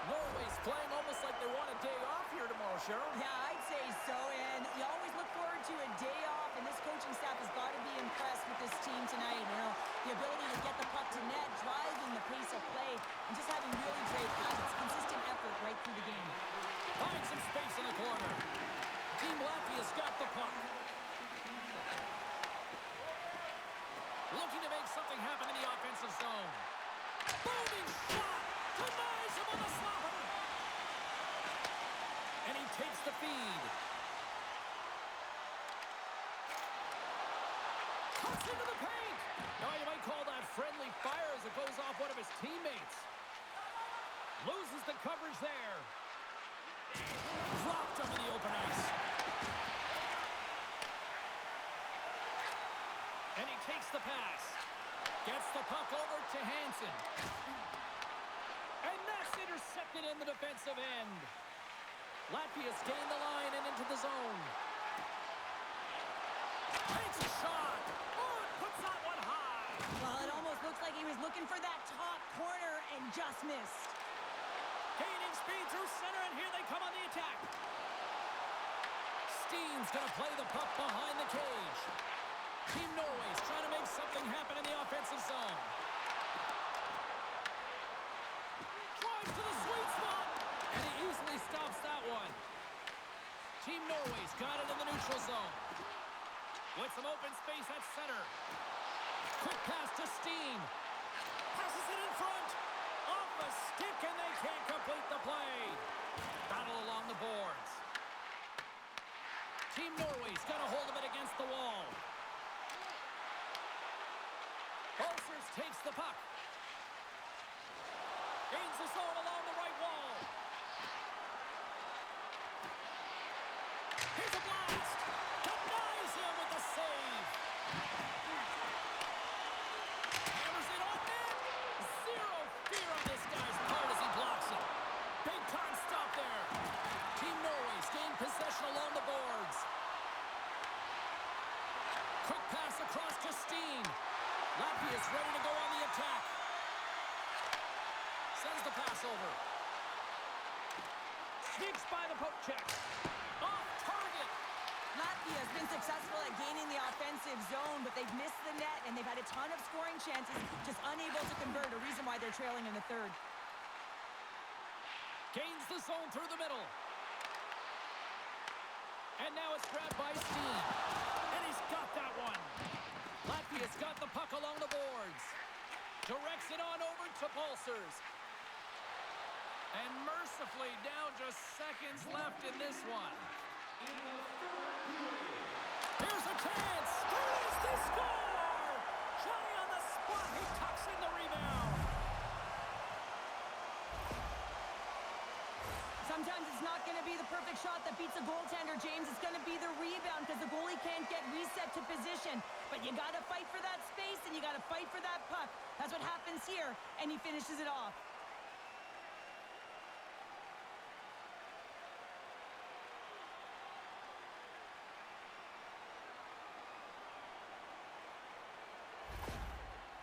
Norway's playing almost like they want a day off here tomorrow, Cheryl. Yeah, I'd say so, and you always look forward to a day off, and this coaching staff has got to be impressed with this team tonight. You know, the ability to get the puck to net, driving the pace of play, and just having really great habits, consistent effort right through the game. Find some space in the corner. Team Latvia's got the puck. Looking to make something happen in the offensive zone. Booming shot! Denies him on the slapper! And he takes the feed. Cuts into the paint! Now you might call that friendly fire as it goes off one of his teammates. Loses the coverage there. Dropped up in the open ice. And he takes the pass. Gets the puck over to Hansen. And that's intercepted in the defensive end. Latvia's gained the line and into the zone. Takes a shot. Oh, it puts that one high. Well, it almost looks like he was looking for that top corner and just missed. Gaining speed through center, and here they come on the attack. Steen's going to play the puck behind the cage. Team Norway's trying to make something happen in the offensive zone. Drives to the sweet spot, and he easily stops that one. Team Norway's got it in the neutral zone. With some open space at center. Quick pass to Steen. Passes it in front. Off the stick, and they can't complete the play. Battle along the boards. Team Norway's got a hold of it against the wall. Bolsers takes the puck. Gains the zone along the right wall. Here's a blast. Denies him with the save. Hammers it on net. Zero fear on this guy's part as he blocks it. Big time stop there. Team Norway's gained possession along the boards. Quick pass across to Steen. Latvia's ready to go on the attack. Sends the pass over. Sneaks by the poke check. Off target. Latvia has been successful at gaining the offensive zone, but they've missed the net, and they've had a ton of scoring chances, just unable to convert, a reason why they're trailing in the third. Gains the zone through the middle. And now it's grabbed by Steen. And he's got that one. Latvia's got the puck along the boards. Directs it on over to Bolsers. And mercifully, down just seconds left in this one. Here's a chance. Here's the score. Johnny on the spot. He tucks in the rebound. Sometimes it's not going to be the perfect shot that beats a goaltender, James. It's going to be the rebound because the goalie can't get reset to position. But you got to fight for that space, and you got to fight for that puck. That's what happens here, and he finishes it off.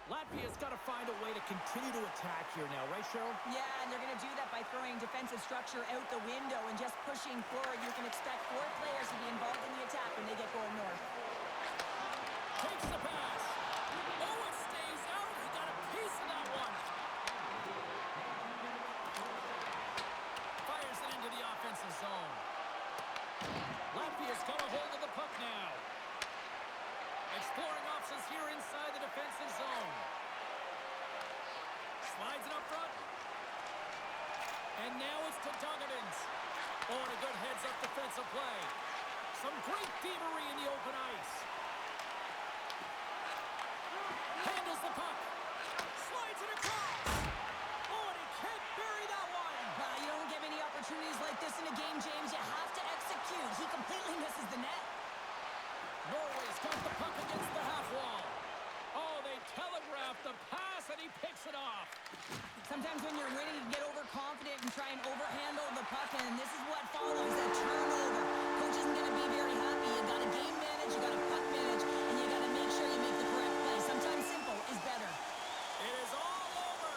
Latvia's got to find a way to continue to attack here now, right, Cheryl? Yeah, and they're going to do that by throwing defensive structure out the window and just pushing forward. You can expect 4 players to be involved in the attack when they get going north. Takes the pass. Oh, it stays out. He got a piece of that one. Fires it into the offensive zone. Latvia's got a hold of the puck now. Exploring options here inside the defensive zone. Slides it up front. And now it's to Dogovins. Oh, and a good heads-up defensive play. Some great thievery in the open ice. Handles the puck. Slides it off. Sometimes when you're winning, you get overconfident and try and overhandle the puck, and this is what follows, that turnover. Coach isn't going to be very happy. You got to game manage, you got to puck manage, and you got to make sure you make the correct play. Sometimes simple is better. It is all over.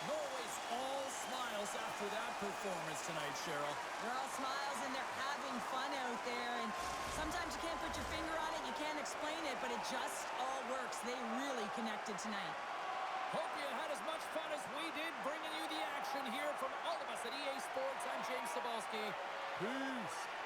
Norway's all smiles after that performance tonight, Cheryl. They're all smiles and they're having fun out there, and sometimes you can't put your finger on it, you can't explain it, but it just all works. They really connected tonight. Hope you had as much fun as we did bringing you the action here from all of us at EA Sports. I'm James Cebulski. Peace.